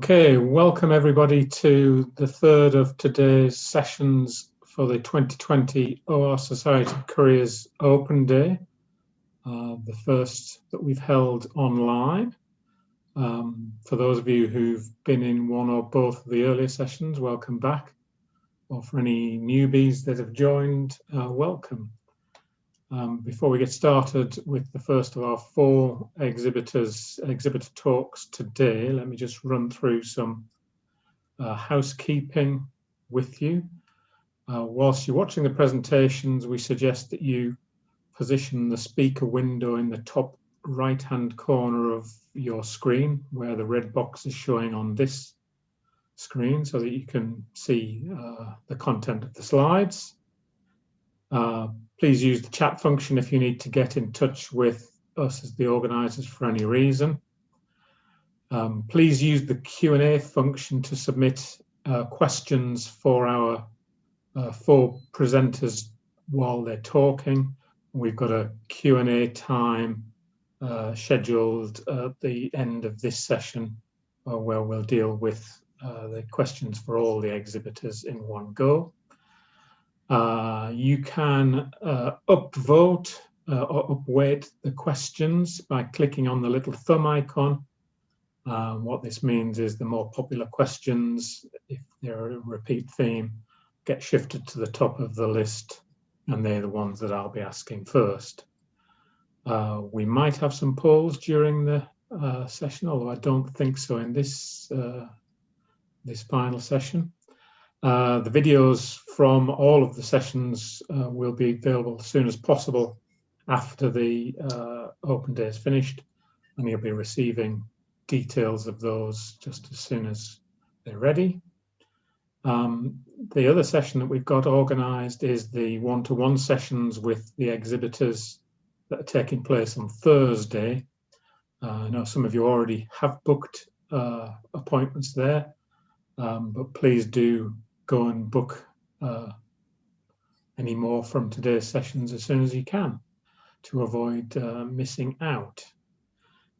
Okay, welcome everybody to the third of today's sessions for the 2020 OR Society Careers Open Day, the first that we've held online. For those of you who've been in one or both of the earlier sessions, welcome back. Or for any newbies that have joined, welcome. Before we get started with the first of our four exhibitor talks today, let me just run through some housekeeping with you. Whilst you're watching the presentations, we suggest that you position the speaker window in the top right-hand corner of your screen, where the red box is showing on this screen, so that you can see the content of the slides. Please use the chat function if you need to get in touch with us as the organisers for any reason. Please use the Q&A function to submit questions for our four presenters while they're talking. We've got a Q&A time scheduled at the end of this session where we'll deal with the questions for all the exhibitors in one go. You can upvote or upweight the questions by clicking on the little thumb icon. What this means is the more popular questions, if they're a repeat theme, get shifted to the top of the list, and they're the ones that I'll be asking first. We might have some polls during the session, although I don't think so in this final session. The videos from all of the sessions will be available as soon as possible after the open day is finished, and you'll be receiving details of those just as soon as they're ready. The other session that we've got organised is the one-to-one sessions with the exhibitors that are taking place on Thursday. I know some of you already have booked appointments there, but please do go and book any more from today's sessions as soon as you can to avoid missing out.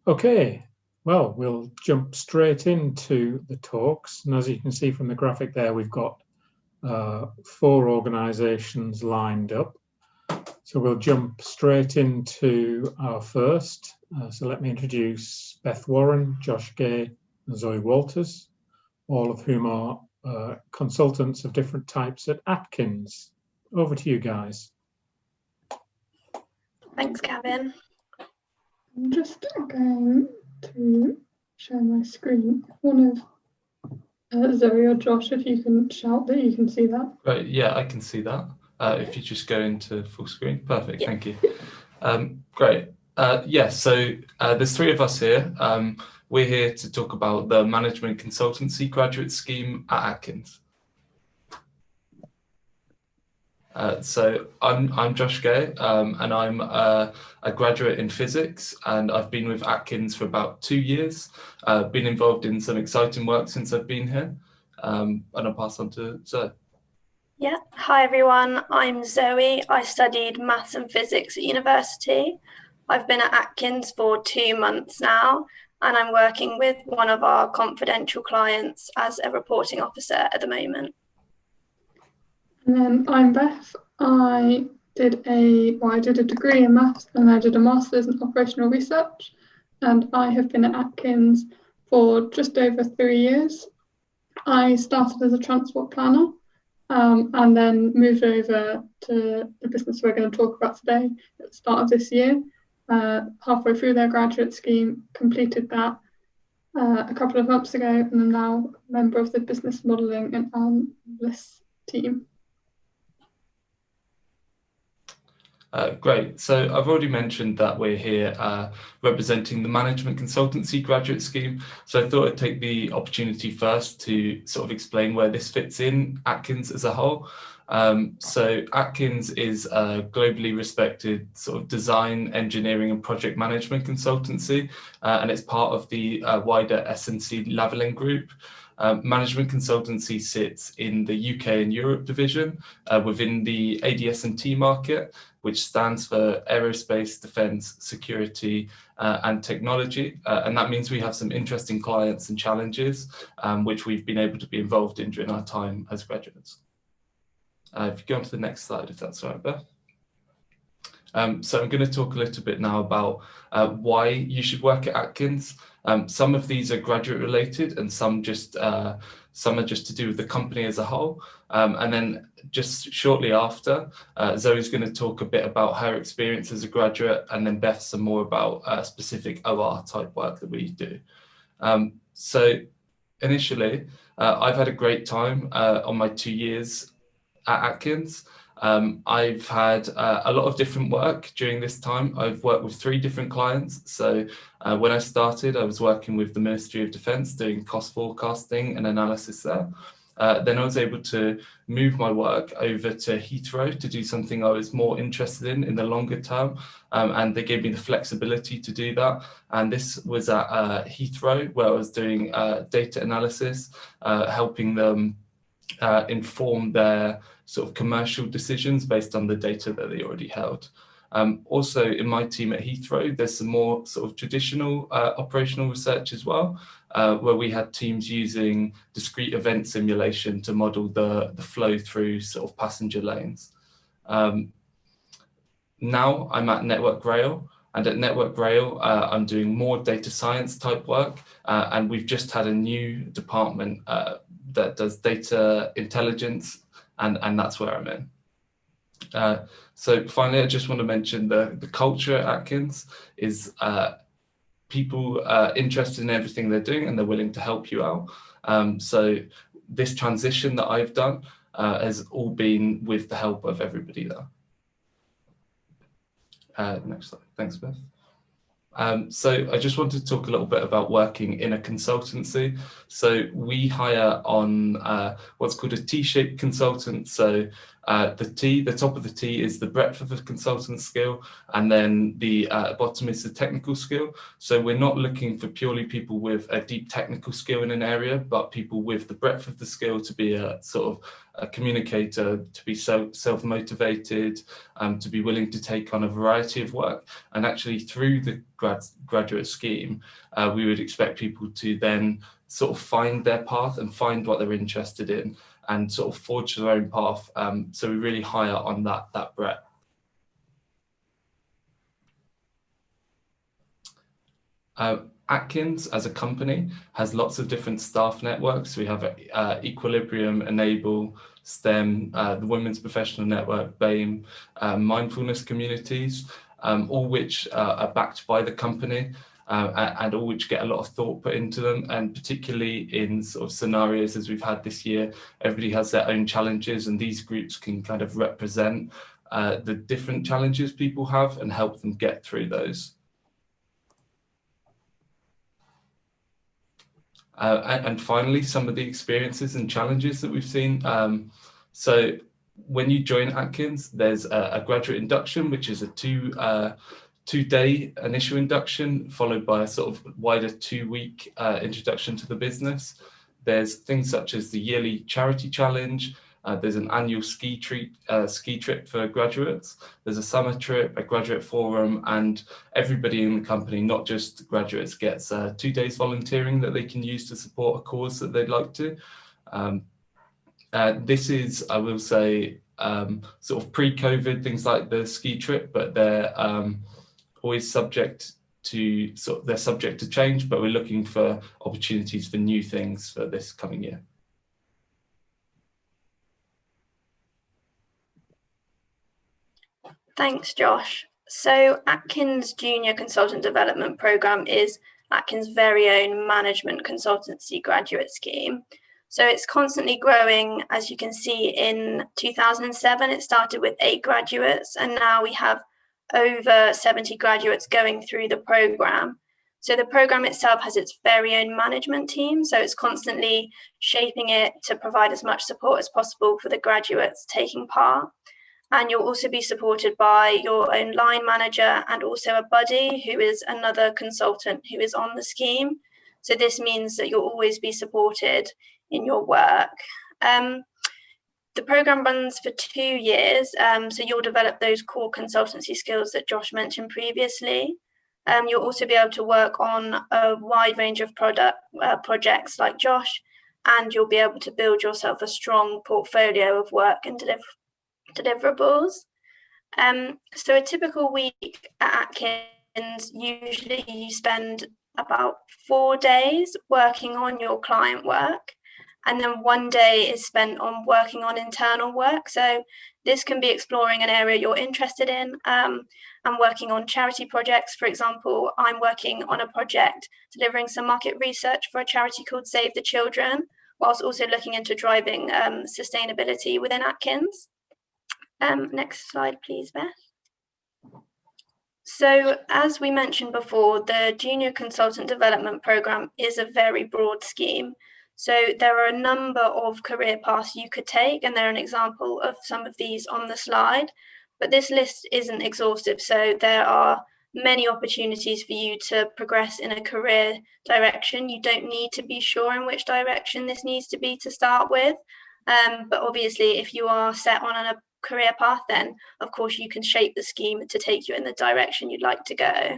Okay, well, we'll jump straight into the talks. And as you can see from the graphic there, we've got four organisations lined up. So we'll jump straight into our first. So let me introduce Beth Warren, Josh Gay, and Zoe Walters, all of whom are consultants of different types at Atkins. Over to you guys. Thanks, Gavin. I'm just going to share my screen. One of Zoe or Josh, if you can shout that you can see that. Right, yeah, I can see that. If you just go into full screen. Perfect, yeah. Thank you. Great. So there's three of us here. We're here to talk about the Management Consultancy Graduate Scheme at Atkins. So I'm Josh Gay, and I'm a graduate in physics, and I've been with Atkins for about 2 years. Been involved in some exciting work since I've been here, and I'll pass on to Zoe. Yeah, hi everyone, I'm Zoe. I studied maths and physics at university. I've been at Atkins for 2 months now, and I'm working with one of our confidential clients as a reporting officer at the moment. And then I'm Beth. I did a degree in maths, and I did a master's in operational research, and I have been at Atkins for just over 3 years. I started as a transport planner, and then moved over to the business we're going to talk about today at the start of this year. Halfway through their graduate scheme, completed that a couple of months ago, and I'm now a member of the business modelling and analysts team. Great. So I've already mentioned that we're here representing the Management Consultancy Graduate Scheme. So I thought I'd take the opportunity first to sort of explain where this fits in Atkins as a whole. So Atkins is a globally respected sort of design, engineering and project management consultancy, and it's part of the wider S&C Lavalin Group. Management consultancy sits in the UK and Europe division within the ADS&T market, which stands for Aerospace, Defence, Security and Technology. And that means we have some interesting clients and challenges which we've been able to be involved in during our time as graduates. If you go on to the next slide, if that's all right, Beth. So I'm going to talk a little bit now about why you should work at Atkins. Some of these are graduate related and some are just to do with the company as a whole. And then just shortly after, Zoe's going to talk a bit about her experience as a graduate, and then Beth some more about specific OR type work that we do. So initially, I've had a great time on my 2 years at Atkins. I've had a lot of different work during this time. I've worked with 3 different clients. So when I started, I was working with the Ministry of Defence doing cost forecasting and analysis there. Then I was able to move my work over to Heathrow to do something I was more interested in the longer term. And they gave me the flexibility to do that. And this was at Heathrow, where I was doing data analysis, helping them inform their sort of commercial decisions based on the data that they already held. Also in my team at Heathrow, there's some more sort of traditional operational research as well, where we had teams using discrete event simulation to model the flow through sort of passenger lanes. Now I'm at Network Rail, and at Network Rail, I'm doing more data science type work, and we've just had a new department that does data intelligence, and that's where I'm in. So finally, I just want to mention the culture at Atkins is people interested in everything they're doing, and they're willing to help you out. So this transition that I've done has all been with the help of everybody there. Next slide. Thanks, Beth. So I just wanted to talk a little bit about working in a consultancy. So we hire on what's called a T-shaped consultant. So the top of the T is the breadth of the consultant skill, and then the bottom is the technical skill. So we're not looking for purely people with a deep technical skill in an area, but people with the breadth of the skill to be a sort of a communicator, to be self-motivated, to be willing to take on a variety of work. And actually through the graduate scheme, we would expect people to then sort of find their path and find what they're interested in and sort of forge their own path. So we really hire on that breadth. Atkins as a company has lots of different staff networks. We have Equilibrium, Enable, STEM, the Women's Professional Network, BAME, mindfulness communities, all which are backed by the company. And all which get a lot of thought put into them, and particularly in sort of scenarios as we've had this year, everybody has their own challenges, and these groups can kind of represent the different challenges people have and help them get through those. And finally, some of the experiences and challenges that we've seen. So when you join Atkins, there's a graduate induction, which is a two-day initial induction, followed by a sort of wider 2-week introduction to the business. There's things such as the yearly charity challenge. There's an annual ski trip for graduates. There's a summer trip, a graduate forum, and everybody in the company, not just graduates, gets 2 days volunteering that they can use to support a cause that they'd like to. This is, I will say, sort of pre-COVID, things like the ski trip, but they're always subject to they're subject to change, but we're looking for opportunities for new things for this coming year. Thanks, Josh. So Atkins Junior Consultant Development Programme is Atkins' very own management consultancy graduate scheme. So it's constantly growing. As you can see, in 2007, it started with 8 graduates, and now we have over 70 graduates going through the program. So the program itself has its very own management team, so it's constantly shaping it to provide as much support as possible for the graduates taking part. And you'll also be supported by your own line manager and also a buddy who is another consultant who is on the scheme. So this means that you'll always be supported in your work. The programme runs for 2 years, so you'll develop those core consultancy skills that Josh mentioned previously. You'll also be able to work on a wide range of projects like Josh, and you'll be able to build yourself a strong portfolio of work and deliverables. So a typical week at Atkins, usually you spend about 4 days working on your client work, and then 1 day is spent on working on internal work. So this can be exploring an area you're interested in and working on charity projects. For example, I'm working on a project delivering some market research for a charity called Save the Children, whilst also looking into driving sustainability within Atkins. Next slide, please, Beth. So as we mentioned before, the Junior Consultant Development Programme is a very broad scheme. So there are a number of career paths you could take, and they're an example of some of these on the slide, but this list isn't exhaustive. So there are many opportunities for you to progress in a career direction. You don't need to be sure in which direction this needs to be to start with. But obviously, if you are set on a career path, then of course you can shape the scheme to take you in the direction you'd like to go.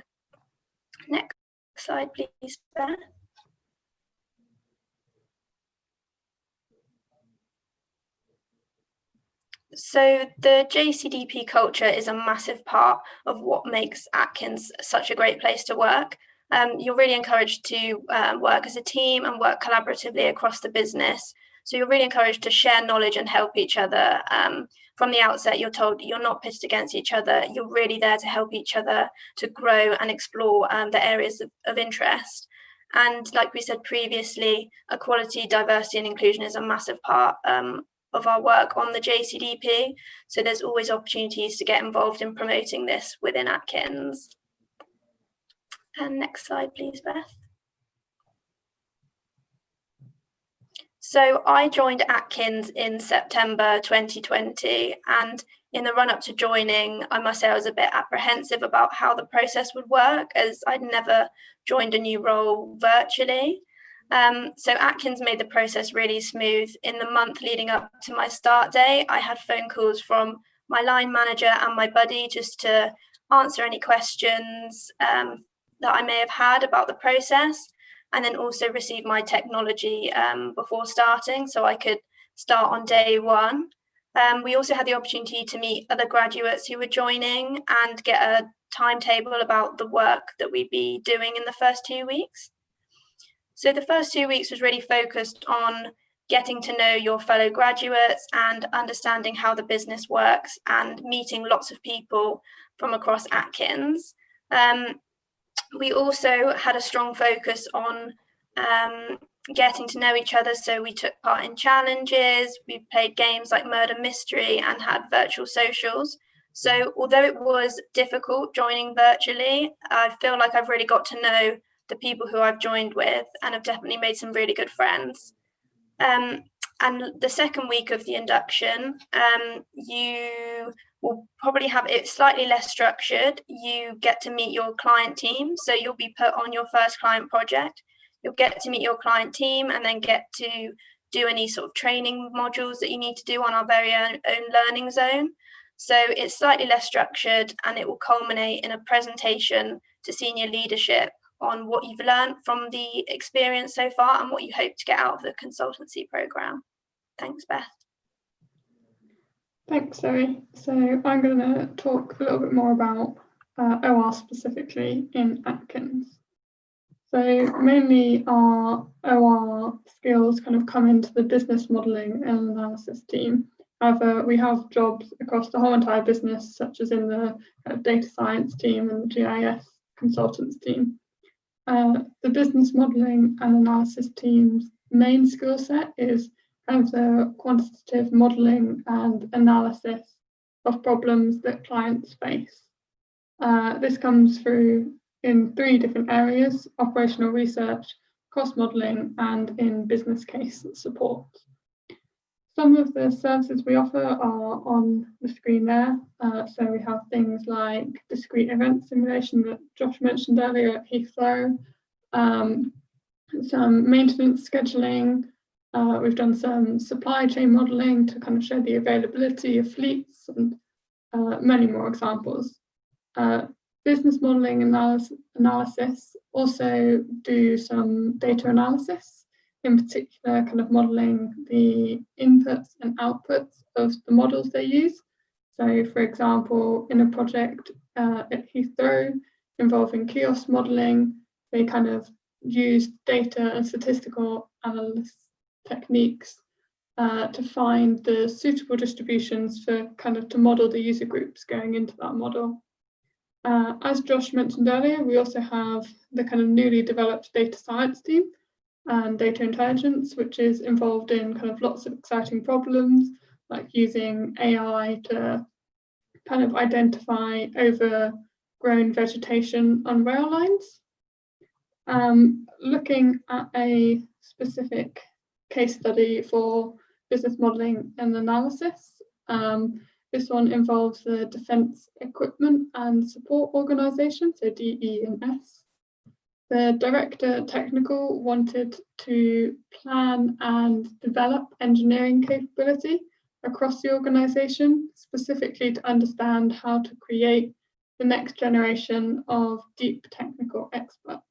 Next slide, please, Beth. So the JCDP culture is a massive part of what makes Atkins such a great place to work. You're really encouraged to work as a team and work collaboratively across the business. So you're really encouraged to share knowledge and help each other. From the outset, you're told you're not pitted against each other. You're really there to help each other to grow and explore the areas of interest. And like we said previously, equality, diversity and inclusion is a massive part of our work on the JCDP. So there's always opportunities to get involved in promoting this within Atkins. And next slide, please, Beth. So I joined Atkins in September 2020, and in the run-up to joining, I must say I was a bit apprehensive about how the process would work, as I'd never joined a new role virtually. So Atkins made the process really smooth. In the month leading up to my start day, I had phone calls from my line manager and my buddy just to answer any questions that I may have had about the process, and then also receive my technology before starting so I could start on day one. We also had the opportunity to meet other graduates who were joining and get a timetable about the work that we'd be doing in the first 2 weeks. So the first 2 weeks was really focused on getting to know your fellow graduates and understanding how the business works and meeting lots of people from across Atkins. We also had a strong focus on getting to know each other. So we took part in challenges, we played games like Murder Mystery and had virtual socials. So although it was difficult joining virtually, I feel like I've really got to know the people who I've joined with and have definitely made some really good friends. And the second week of the induction, you will probably have it slightly less structured. You get to meet your client team. So you'll be put on your first client project. You'll get to meet your client team and then get to do any sort of training modules that you need to do on our very own learning zone. So it's slightly less structured, and it will culminate in a presentation to senior leadership on what you've learned from the experience so far and what you hope to get out of the consultancy programme. Thanks, Beth. Thanks, Zoe. So I'm going to talk a little bit more about OR specifically in Atkins. So mainly our OR skills kind of come into the business modelling and analysis team. However, we have jobs across the whole entire business, such as in the data science team and the GIS consultants team. The business modelling and analysis team's main skill set is kind of the quantitative modelling and analysis of problems that clients face. This comes through in 3 different areas: operational research, cost modelling, and in business case support. Some of the services we offer are on the screen there. So we have things like discrete event simulation that Josh mentioned earlier at Heathrow, some maintenance scheduling. We've done some supply chain modeling to kind of show the availability of fleets, and many more examples. Business modeling analysis also do some data analysis, in particular kind of modeling the inputs and outputs of the models they use. So for example, in a project at Heathrow involving kiosk modeling, they kind of used data and statistical analysis techniques to find the suitable distributions for kind of to model the user groups going into that model. As Josh mentioned earlier, we also have the kind of newly developed data science team and data intelligence, which is involved in kind of lots of exciting problems, like using AI to kind of identify overgrown vegetation on rail lines. Looking at a specific case study for business modeling and analysis, this one involves the Defence Equipment and Support Organisation, so DE&S. The Director Technical wanted to plan and develop engineering capability across the organisation, specifically to understand how to create the next generation of deep technical experts.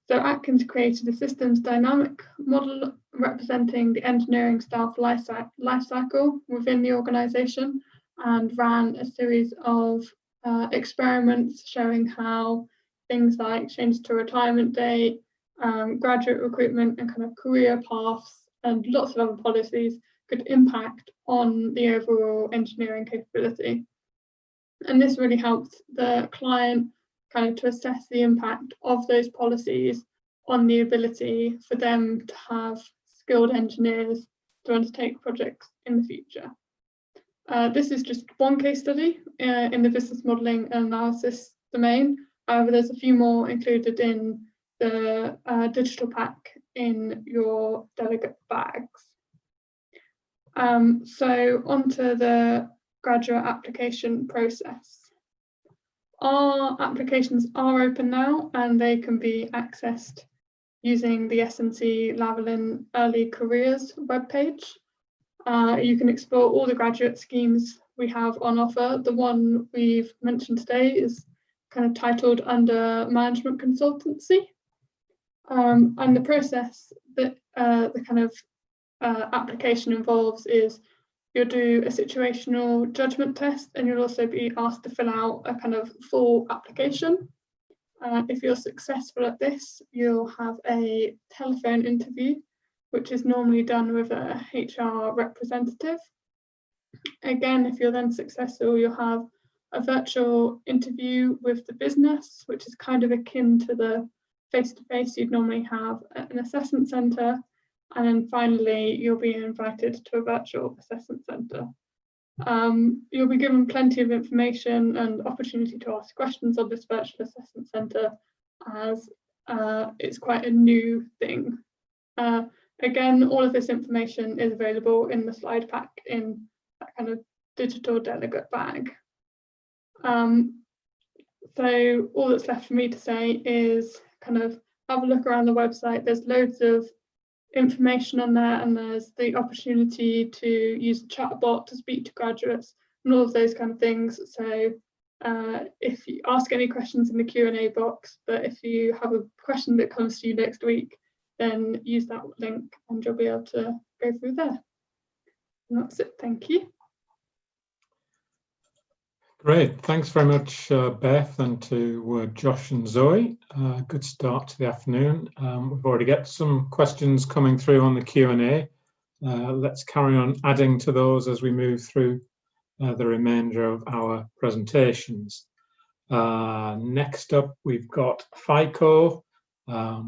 So Atkins created a systems dynamic model representing the engineering staff life cycle within the organisation, and ran a series of experiments showing how things like change to retirement date, graduate recruitment, and kind of career paths, and lots of other policies could impact on the overall engineering capability. And this really helped the client kind of to assess the impact of those policies on the ability for them to have skilled engineers to undertake projects in the future. This is just one case study in the business modelling and analysis domain. However, there's a few more included in the digital pack in your delegate bags. So onto the graduate application process. Our applications are open now, and they can be accessed using the S&C Lavalin Early Careers webpage. You can explore all the graduate schemes we have on offer. The one we've mentioned today is kind of titled under Management Consultancy. And the process that the kind of application involves is you'll do a situational judgment test, and you'll also be asked to fill out a kind of full application. If you're successful at this, you'll have a telephone interview, which is normally done with a HR representative. Again, if you're then successful, you'll have a virtual interview with the business, which is kind of akin to the face-to-face you'd normally have at an assessment centre. And then finally, you'll be invited to a virtual assessment centre. You'll be given plenty of information and opportunity to ask questions on this virtual assessment centre, as it's quite a new thing. Again, all of this information is available in the slide pack in that kind of digital delegate bag. So all that's left for me to say is kind of have a look around the website. There's loads of information on there, and there's the opportunity to use the chat bot to speak to graduates and all of those kind of things. So if you ask any questions in the Q&A box, but if you have a question that comes to you next week, then use that link and you'll be able to go through there. And that's it. Thank you. Great, thanks very much, Beth, and to Josh and Zoe. Good start to the afternoon. We've already got some questions coming through on the Q&A. Let's carry on adding to those as we move through the remainder of our presentations. Next up, we've got FICO.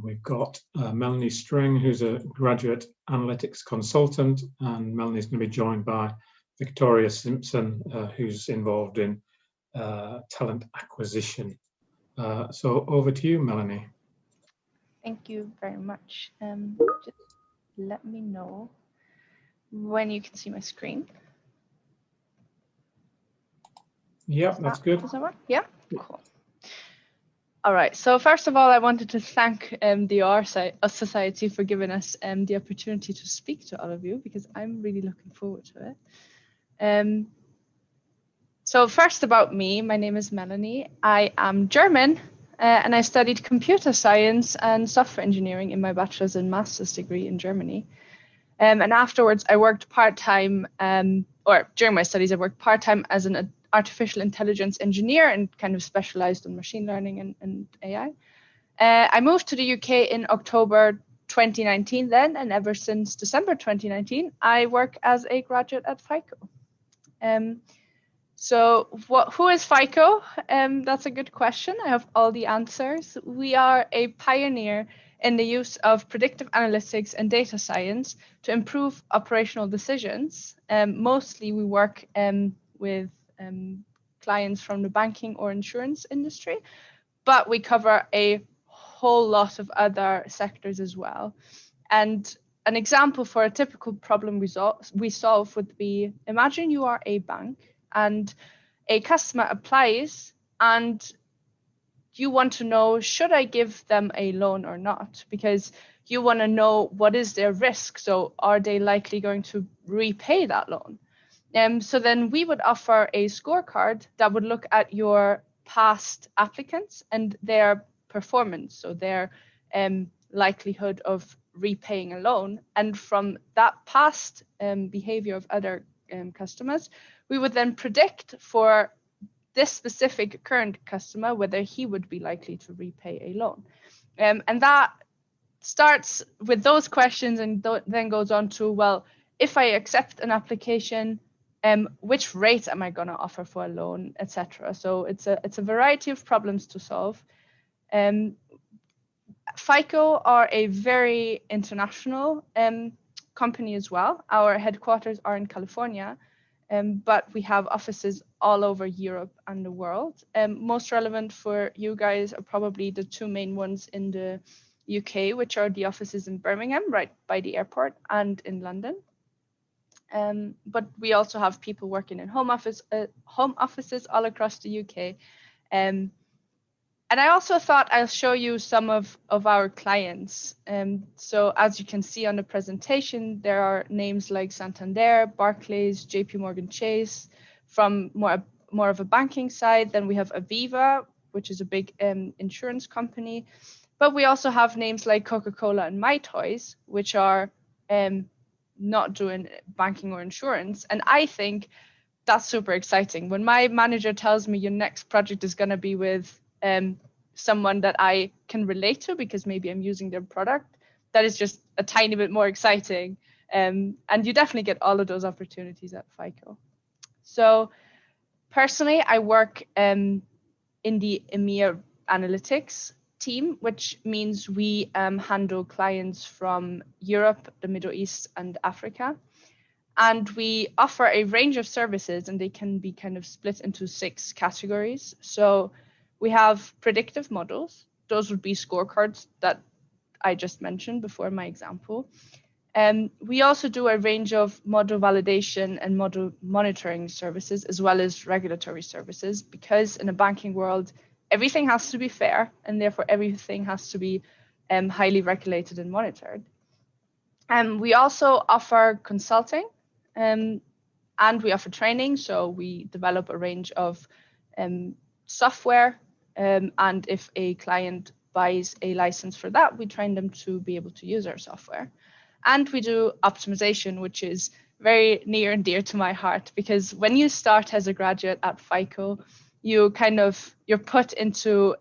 We've got Melanie String, who's a graduate analytics consultant, and Melanie's going to be joined by Victoria Simpson, who's involved in talent acquisition. So over to you, Melanie. Thank you very much. Just let me know when you can see my screen. Yeah, that's good. Does that work? Yeah, cool. All right. So first of all, I wanted to thank the OR Society for giving us the opportunity to speak to all of you, because I'm really looking forward to it. So first about me, my name is Melanie. I am German, and I studied computer science and software engineering in my bachelor's and master's degree in Germany. And afterwards, I worked part-time, or during my studies, I worked part-time as an artificial intelligence engineer and kind of specialized in machine learning and AI. I moved to the UK in October 2019 then, and ever since December 2019, I work as a graduate at FICO. So who is FICO? That's a good question. I have all the answers. We are a pioneer in the use of predictive analytics and data science to improve operational decisions. Mostly we work with clients from the banking or insurance industry, but we cover a whole lot of other sectors as well. And an example for a typical problem we solve would be, imagine you are a bank and a customer applies and you want to know, should I give them a loan or not? Because you want to know what is their risk. So are they likely going to repay that loan? So then we would offer a scorecard that would look at your past applicants and their performance, so their likelihood of repaying a loan. And from that past behavior of other customers, we would then predict for this specific current customer whether he would be likely to repay a loan. And that starts with those questions and then goes on to, well, if I accept an application, which rate am I going to offer for a loan, etc. So it's a variety of problems to solve. FICO are a very international company as well. Our headquarters are in California, but we have offices all over Europe and the world. Most relevant for you guys are probably the two main ones in the UK, which are the offices in Birmingham, right by the airport, and in London. But we also have people working in home offices all across the UK. And I also thought I'll show you some of our clients. So as you can see on the presentation, there are names like Santander, Barclays, JP Morgan Chase. From more of a banking side, then we have Aviva, which is a big insurance company. But we also have names like Coca-Cola and My Toys, which are not doing banking or insurance. And I think that's super exciting. When my manager tells me your next project is going to be with someone that I can relate to because maybe I'm using their product, that is just a tiny bit more exciting. And you definitely get all of those opportunities at FICO. So personally, I work in the EMEA analytics team, which means we handle clients from Europe, the Middle East, and Africa. And we offer a range of services, and they can be kind of split into 6 categories. So we have predictive models. Those would be scorecards that I just mentioned before in my example. We also do a range of model validation and model monitoring services, as well as regulatory services, because in a banking world, everything has to be fair, and therefore everything has to be highly regulated and monitored. We also offer consulting, and we offer training. So we develop a range of software, and if a client buys a license for that, we train them to be able to use our software. And we do optimization, which is very near and dear to my heart, because when you start as a graduate at FICO, you're put into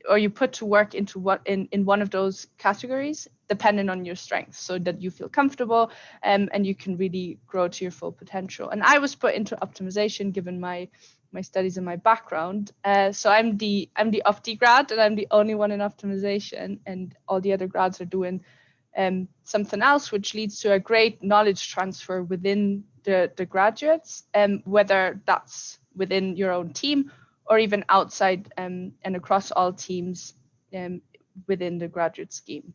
or you put to work into in one of those categories, depending on your strengths, so that you feel comfortable and you can really grow to your full potential. And I was put into optimization given my studies and my background. So I'm the Opti grad, and I'm the only one in optimization, and all the other grads are doing something else, which leads to a great knowledge transfer within the graduates, whether that's within your own team or even outside and across all teams within the graduate scheme.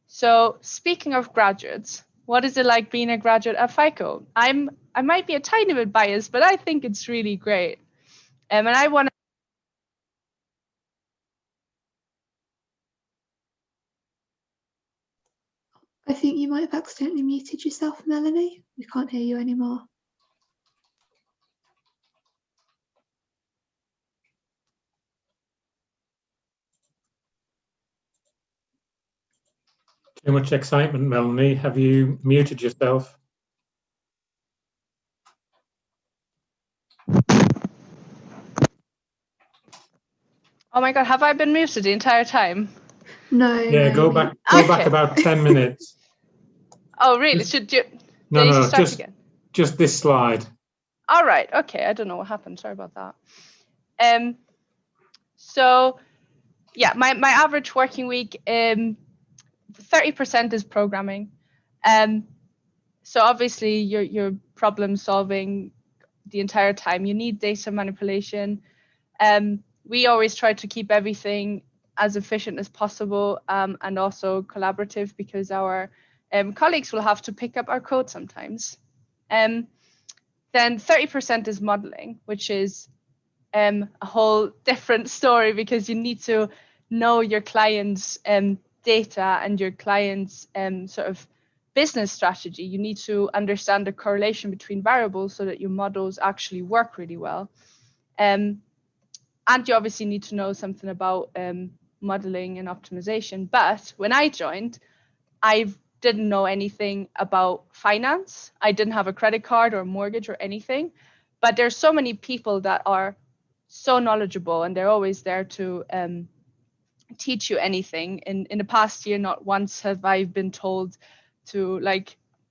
So speaking of graduates, what is it like being a graduate at FICO? I might be a tiny bit biased, but I think it's really great. And I want might have accidentally muted yourself, Melanie. We can't hear you anymore. Too much excitement, Melanie. Have you muted yourself? Oh my God, have I been muted the entire time? No. Yeah, no, go back. Go back about 10 minutes. Oh, really? Should you? No, you no, start just again? just this slide. All right. Okay. I don't know what happened. Sorry about that. So yeah, my average working week, 30% is programming. So obviously you're problem solving the entire time. You need data manipulation. We always try to keep everything as efficient as possible, and also collaborative, because our colleagues will have to pick up our code sometimes. Then 30% is modeling, which is a whole different story, because you need to know your client's data and your client's sort of business strategy. You need to understand the correlation between variables so that your models actually work really well. And you obviously need to know something about modeling and optimization. But when I joined, I didn't know anything about finance. I didn't have a credit card or a mortgage or anything. But there's so many people that are so knowledgeable, and they're always there to teach you anything. In the past year, not once have I been told to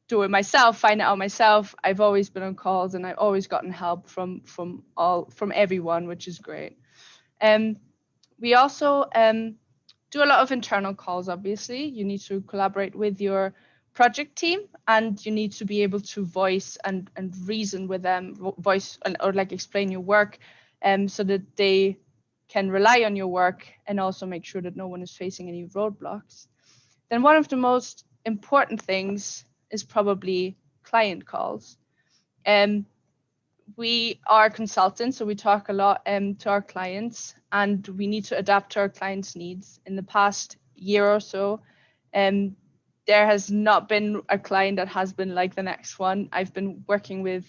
do it myself, find it out myself. I've always been on calls, and I've always gotten help from everyone, which is great. We also do a lot of internal calls. Obviously, you need to collaborate with your project team, and you need to be able to voice and reason with them, or explain your work, so that they can rely on your work, and also make sure that no one is facing any roadblocks. Then one of the most important things is probably client calls. We are consultants, so we talk a lot to our clients, and we need to adapt to our clients' needs. In the past year or so, there has not been a client that has been like the next one. I've been working with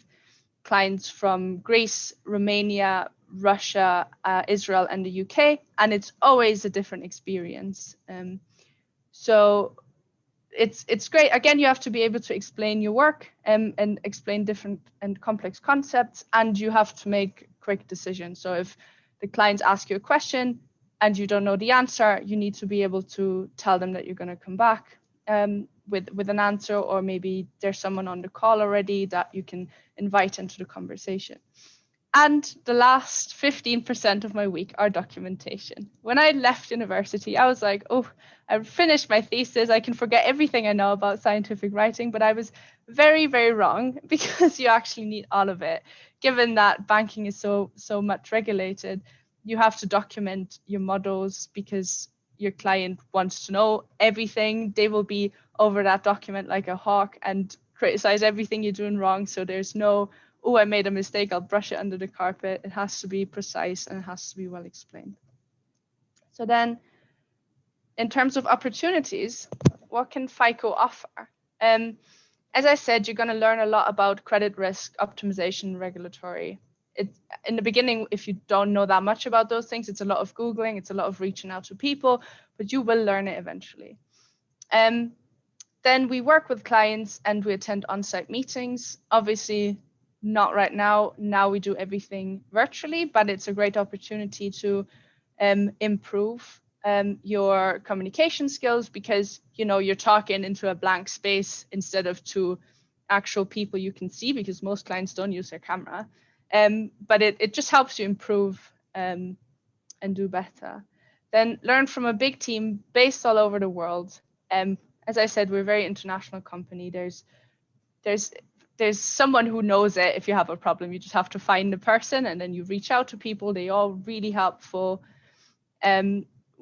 clients from Greece, Romania, Russia, Israel, and the UK, and it's always a different experience. So it's great. Again, you have to be able to explain your work and explain different and complex concepts, and you have to make quick decisions. So if the clients ask you a question and you don't know the answer, you need to be able to tell them that you're going to come back with an answer, or maybe there's someone on the call already that you can invite into the conversation. And the last 15% of my week are documentation. When I left university, I was like, oh, I finished my thesis. I can forget everything I know about scientific writing, but I was very, very wrong, because you actually need all of it. Given that banking is so much regulated, you have to document your models, because your client wants to know everything. They will be over that document like a hawk and criticize everything you're doing wrong. So there's no, oh, I made a mistake, I'll brush it under the carpet. It has to be precise, and it has to be well explained. So then, in terms of opportunities, what can FICO offer? As I said, you're going to learn a lot about credit risk, optimization, regulatory. In the beginning, if you don't know that much about those things, it's a lot of Googling, it's a lot of reaching out to people, but you will learn it eventually. Then we work with clients and we attend on-site meetings. Obviously, not right now. Now we do everything virtually, but it's a great opportunity to improve your communication skills, because you're talking into a blank space instead of to actual people you can see, because most clients don't use their camera. But it just helps you improve and do better. Then learn from a big team based all over the world. As I said, we're a very international company. There's someone who knows it. If you have a problem, you just have to find the person, and then you reach out to people. They all really helpful.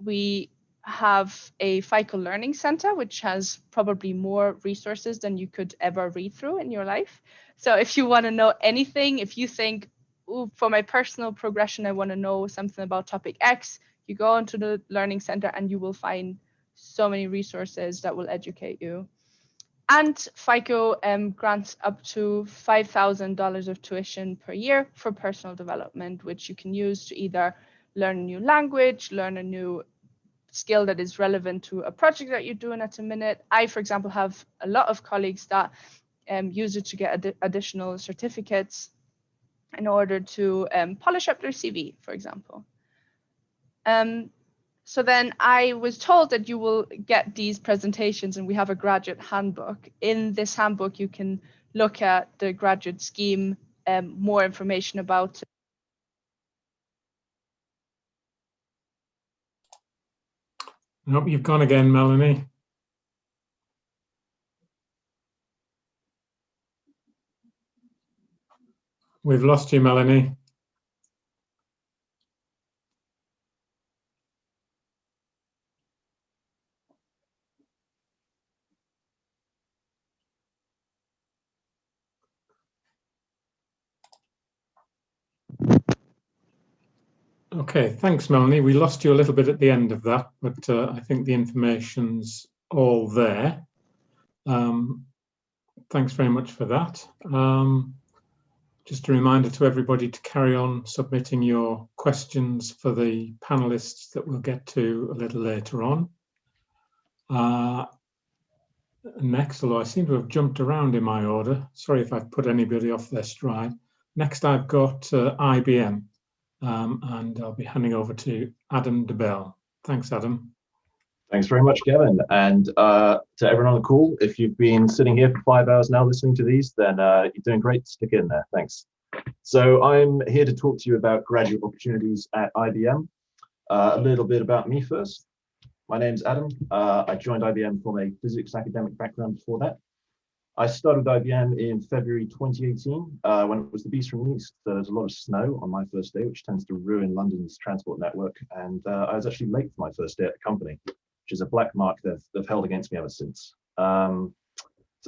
We have a FICO Learning Center, which has probably more resources than you could ever read through in your life. So if you want to know anything, if you think, ooh, for my personal progression, I want to know something about topic X, you go into the Learning Center and you will find so many resources that will educate you. And FICO grants up to $5,000 of tuition per year for personal development, which you can use to either learn a new language, learn a new skill that is relevant to a project that you're doing at the minute. I, for example, have a lot of colleagues that use it to get additional certificates in order to polish up their CV, for example. So then I was told that you will get these presentations, and we have a graduate handbook. In this handbook, you can look at the graduate scheme, more information about. Nope, you've gone again, Melanie. We've lost you, Melanie. Okay, thanks, Melanie. We lost you a little bit at the end of that, but I think the information's all there. Thanks very much for that. Just a reminder to everybody to carry on submitting your questions for the panelists that we'll get to a little later on. Next, although I seem to have jumped around in my order, sorry if I've put anybody off their stride. Next, I've got IBM. And I'll be handing over to Adam DeBell. Thanks, Adam. Thanks very much, Kevin. And to everyone on the call, if you've been sitting here for 5 hours now listening to these, then you're doing great. Stick in there. Thanks. So I'm here to talk to you about graduate opportunities at IBM. A little bit about me first. My name's Adam. I joined IBM from a physics academic background before that. I started IBM in February 2018 when it was the beast from the east. There was a lot of snow on my first day, which tends to ruin London's transport network. And I was actually late for my first day at the company, which is a black mark they've held against me ever since. So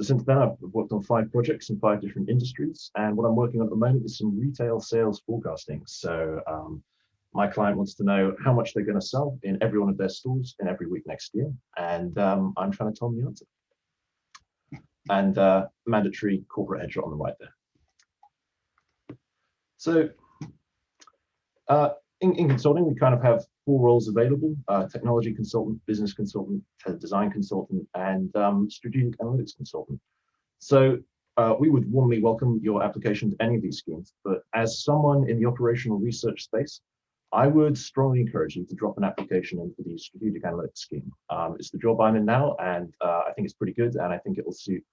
since then, I've worked on 5 projects in 5 different industries. And what I'm working on at the moment is some retail sales forecasting. So my client wants to know how much they're going to sell in every one of their stores in every week next year. And I'm trying to tell them the answer. And mandatory corporate headshot on the right there. So in consulting, we kind of have 4 roles available: technology consultant, business consultant, design consultant, and strategic analytics consultant. So we would warmly welcome your application to any of these schemes, but as someone in the operational research space, I would strongly encourage you to drop an application in for the strategic analytics scheme. It's the job I'm in now, and I think it's pretty good, and I think it will suit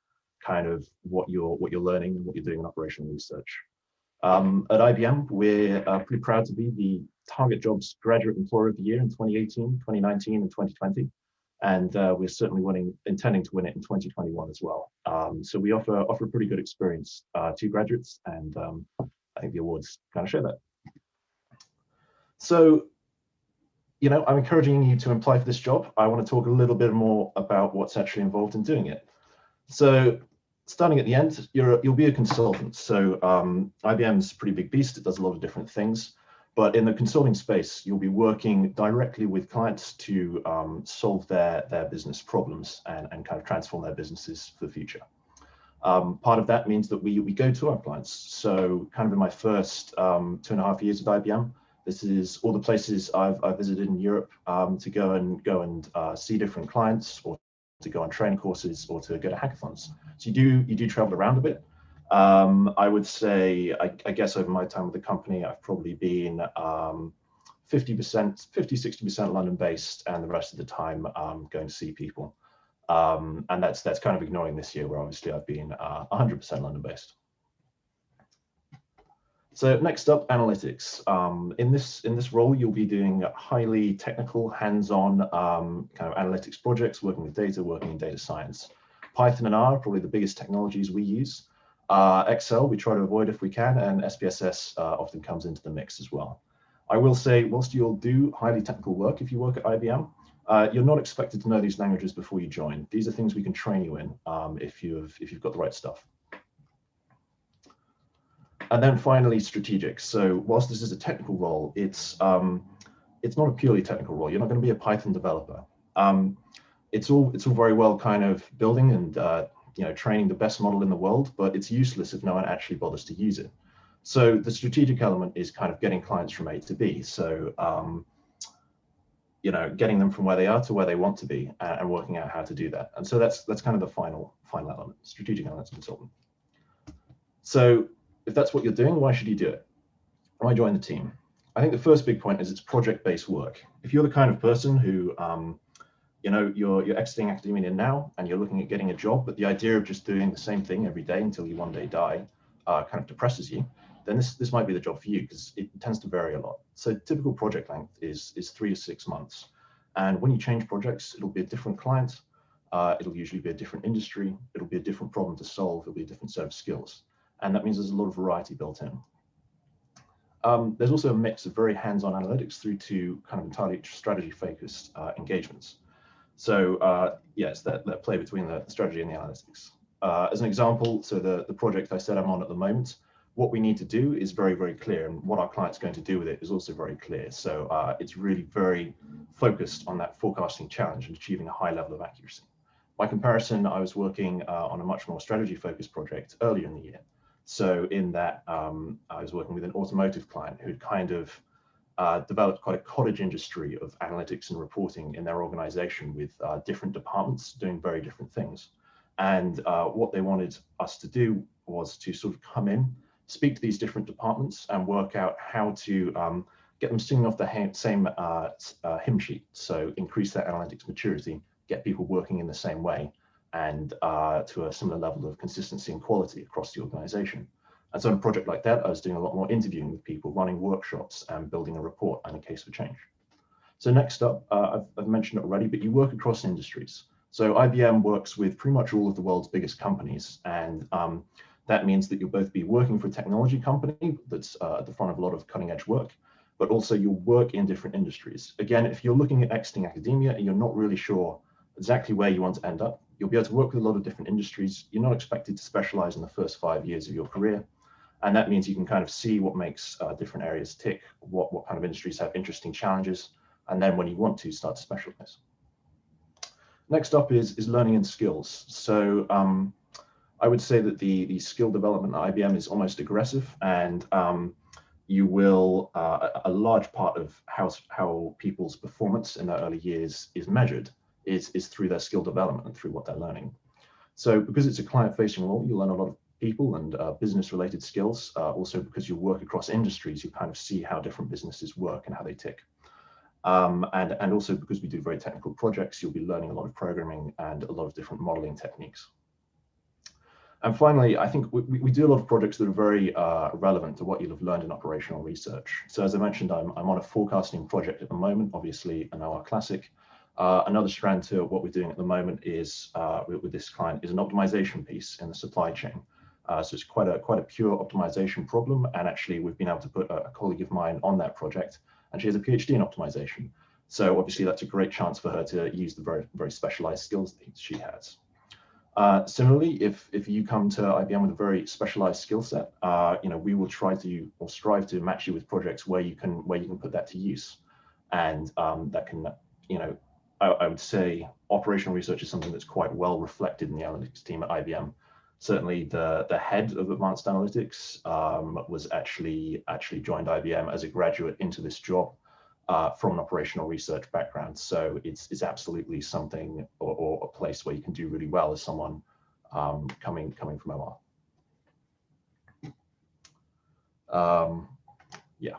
kind of what you're learning and what you're doing in operational research. At IBM, we're pretty proud to be the Target Jobs Graduate Employer of the Year in 2018, 2019, and 2020. And we're certainly intending to win it in 2021 as well. So we offer a pretty good experience to graduates, and I think the awards kind of show that. So, you know, I'm encouraging you to apply for this job. I want to talk a little bit more about what's actually involved in doing it. So starting at the end, you'll be a consultant. So IBM's a pretty big beast. It does a lot of different things. But in the consulting space, you'll be working directly with clients to solve their business problems and kind of transform their businesses for the future. Part of that means that we go to our clients. So kind of in my first 2.5 years at IBM, this is all the places I've visited in Europe to go and see different clients, or to go on training courses, or to go to hackathons. So you do travel around a bit. I would say, I guess over my time with the company, I've probably been 50-60% London based, and the rest of the time going to see people. And that's kind of ignoring this year, where obviously I've been 100% London based. So next up, analytics. In this role, you'll be doing highly technical, hands-on kind of analytics projects, working with data, working in data science. Python and R are probably the biggest technologies we use. Excel, we try to avoid if we can, and SPSS often comes into the mix as well. I will say, whilst you'll do highly technical work if you work at IBM, you're not expected to know these languages before you join. These are things we can train you in if you've got the right stuff. And then finally, strategic. So whilst this is a technical role, it's not a purely technical role. You're not going to be a Python developer. It's all very well kind of building and training the best model in the world, but it's useless if no one actually bothers to use it. So the strategic element is kind of getting clients from A to B. So, getting them from where they are to where they want to be, and working out how to do that. And so that's kind of the final element, strategic analytics consultant. So if that's what you're doing, why should you do it? Why join the team? I think the first big point is it's project-based work. If you're the kind of person who, you're exiting academia now and you're looking at getting a job, but the idea of just doing the same thing every day until you one day die kind of depresses you, then this might be the job for you, because it tends to vary a lot. So typical project length is 3 to 6 months. And when you change projects, it'll be a different client. It'll usually be a different industry. It'll be a different problem to solve. It'll be a different set of skills. And that means there's a lot of variety built in. There's also a mix of very hands-on analytics through to kind of entirely strategy-focused engagements. So yes, that play between the strategy and the analytics. As an example, so the project I said I'm on at the moment, what we need to do is very, very clear, and what our client's going to do with it is also very clear. So it's really very focused on that forecasting challenge and achieving a high level of accuracy. By comparison, I was working on a much more strategy-focused project earlier in the year. So in that, I was working with an automotive client who'd kind of developed quite a cottage industry of analytics and reporting in their organization, with different departments doing very different things. And what they wanted us to do was to sort of come in, speak to these different departments and work out how to get them singing off the same hymn sheet. So increase their analytics maturity, get people working in the same way, and to a similar level of consistency and quality across the organization. And so in a project like that, I was doing a lot more interviewing with people, running workshops and building a report and a case for change. So next up, I've mentioned it already, but you work across industries. So IBM works with pretty much all of the world's biggest companies, and that means that you'll both be working for a technology company that's at the front of a lot of cutting edge work, but also you'll work in different industries. Again, if you're looking at exiting academia and you're not really sure exactly where you want to end up, you'll be able to work with a lot of different industries. You're not expected to specialize in the first 5 years of your career. And that means you can kind of see what makes different areas tick, what kind of industries have interesting challenges, and then when you want to, start to specialize. Next up is learning and skills. So I would say that the skill development at IBM is almost aggressive, and you will, a large part of how people's performance in their early years is measured is through their skill development and through what they're learning. So because it's a client-facing role, you learn a lot of people and business-related skills. Also because you work across industries, you kind of see how different businesses work and how they tick. And also because we do very technical projects, you'll be learning a lot of programming and a lot of different modeling techniques. And finally, I think we do a lot of projects that are very relevant to what you'll have learned in operational research. So as I mentioned, I'm on a forecasting project at the moment, obviously an OR classic. Another strand to what we're doing at the moment is with this client is an optimization piece in the supply chain. So it's quite a pure optimization problem. And actually, we've been able to put a colleague of mine on that project, and she has a PhD in optimization. So obviously, that's a great chance for her to use the very, very specialized skills that she has. Similarly, if you come to IBM with a very specialized skill set, we will try to or strive to match you with projects where you can put that to use, and that can, I would say operational research is something that's quite well reflected in the analytics team at IBM. Certainly, the head of advanced analytics was actually joined IBM as a graduate into this job from an operational research background. So it's absolutely something or a place where you can do really well as someone coming from OR. Yeah.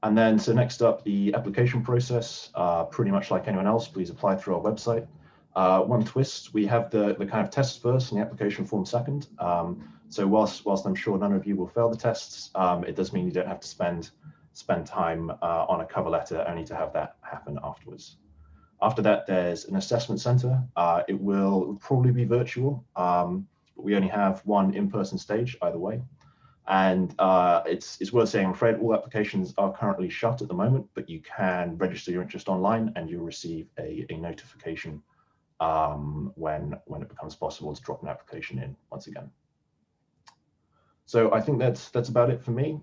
And then, so next up, the application process, pretty much like anyone else, please apply through our website. One twist, we have the kind of tests first and the application form second. So whilst I'm sure none of you will fail the tests, it does mean you don't have to spend time on a cover letter only to have that happen afterwards. After that, there's an assessment center. It will probably be virtual, but we only have one in-person stage either way. And it's worth saying, I'm afraid all applications are currently shut at the moment, but you can register your interest online and you'll receive a notification when it becomes possible to drop an application in once again. So I think that's about it for me.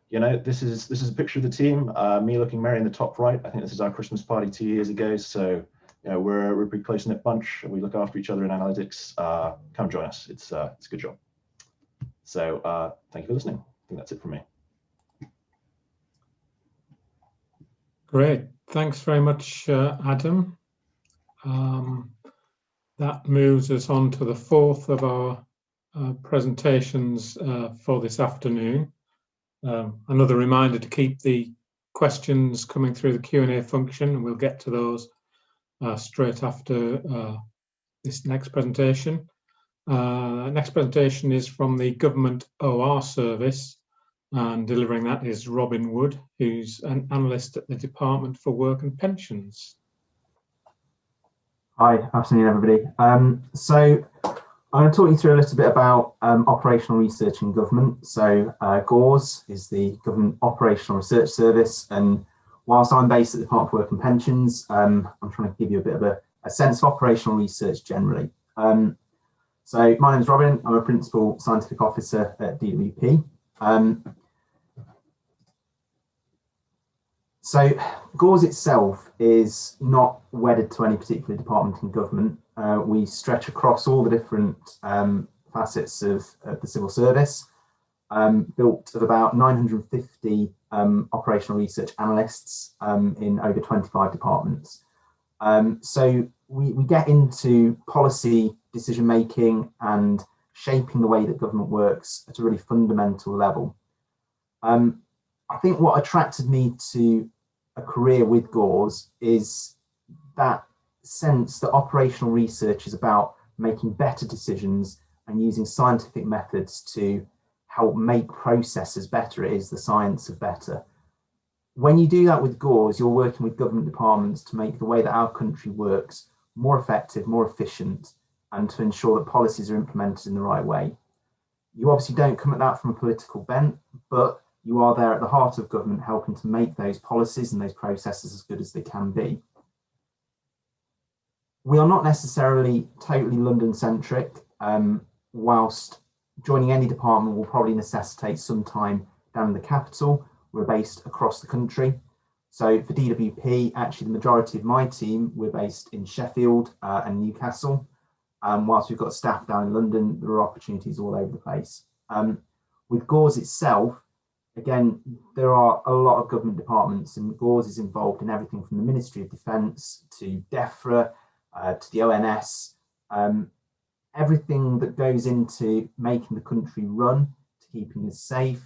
This is a picture of the team, me looking merry in the top right. I think this is our Christmas party 2 years ago. So we're a pretty close-knit bunch. We look after each other in analytics. Come join us. It's a good job. So thank you for listening. I think that's it from me. Great. Thanks very much, Adam. That moves us on to the fourth of our presentations for this afternoon. Another reminder to keep the questions coming through the Q&A function, and we'll get to those straight after this next presentation. Next presentation is from the Government OR Service, and delivering that is Robin Wood, who's an analyst at the Department for Work and Pensions. Hi, afternoon everybody. So I'm going to talk you through a little bit about operational research in government. So GORS is the Government Operational Research Service, and whilst I'm based at the Department for Work and Pensions, I'm trying to give you a bit of a sense of operational research generally. So my name is Robin, I'm a Principal Scientific Officer at DWP. So GORS itself is not wedded to any particular department in government. We stretch across all the different facets of the civil service, built of about 950 operational research analysts in over 25 departments. So we get into policy decision making and shaping the way that government works at a really fundamental level. I think what attracted me to a career with GORS is that sense that operational research is about making better decisions and using scientific methods to help make processes better. It is the science of better. When you do that with GORS, you're working with government departments to make the way that our country works more effective, more efficient, and to ensure that policies are implemented in the right way. You obviously don't come at that from a political bent, but you are there at the heart of government, helping to make those policies and those processes as good as they can be. We are not necessarily totally London-centric, whilst joining any department will probably necessitate some time down in the capital. We're based across the country. So for DWP, actually the majority of my team, we're based in Sheffield and Newcastle. Whilst we've got staff down in London, there are opportunities all over the place. With GORS itself, again, there are a lot of government departments, and GORS is involved in everything from the Ministry of Defence to DEFRA to the ONS, everything that goes into making the country run, to keeping us safe.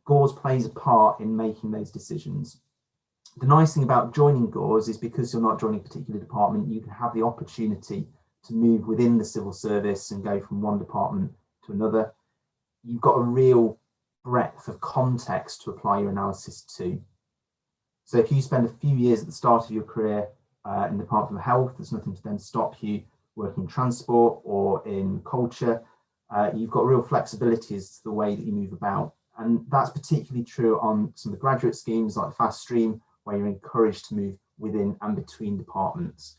GORS plays a part in making those decisions. The nice thing about joining GORS is because you're not joining a particular department, you can have the opportunity to move within the civil service and go from one department to another. You've got a real breadth of context to apply your analysis to. So if you spend a few years at the start of your career in the Department of Health, there's nothing to then stop you working in transport or in culture. You've got real flexibility as to the way that you move about. And that's particularly true on some of the graduate schemes like Fast Stream, where you're encouraged to move within and between departments.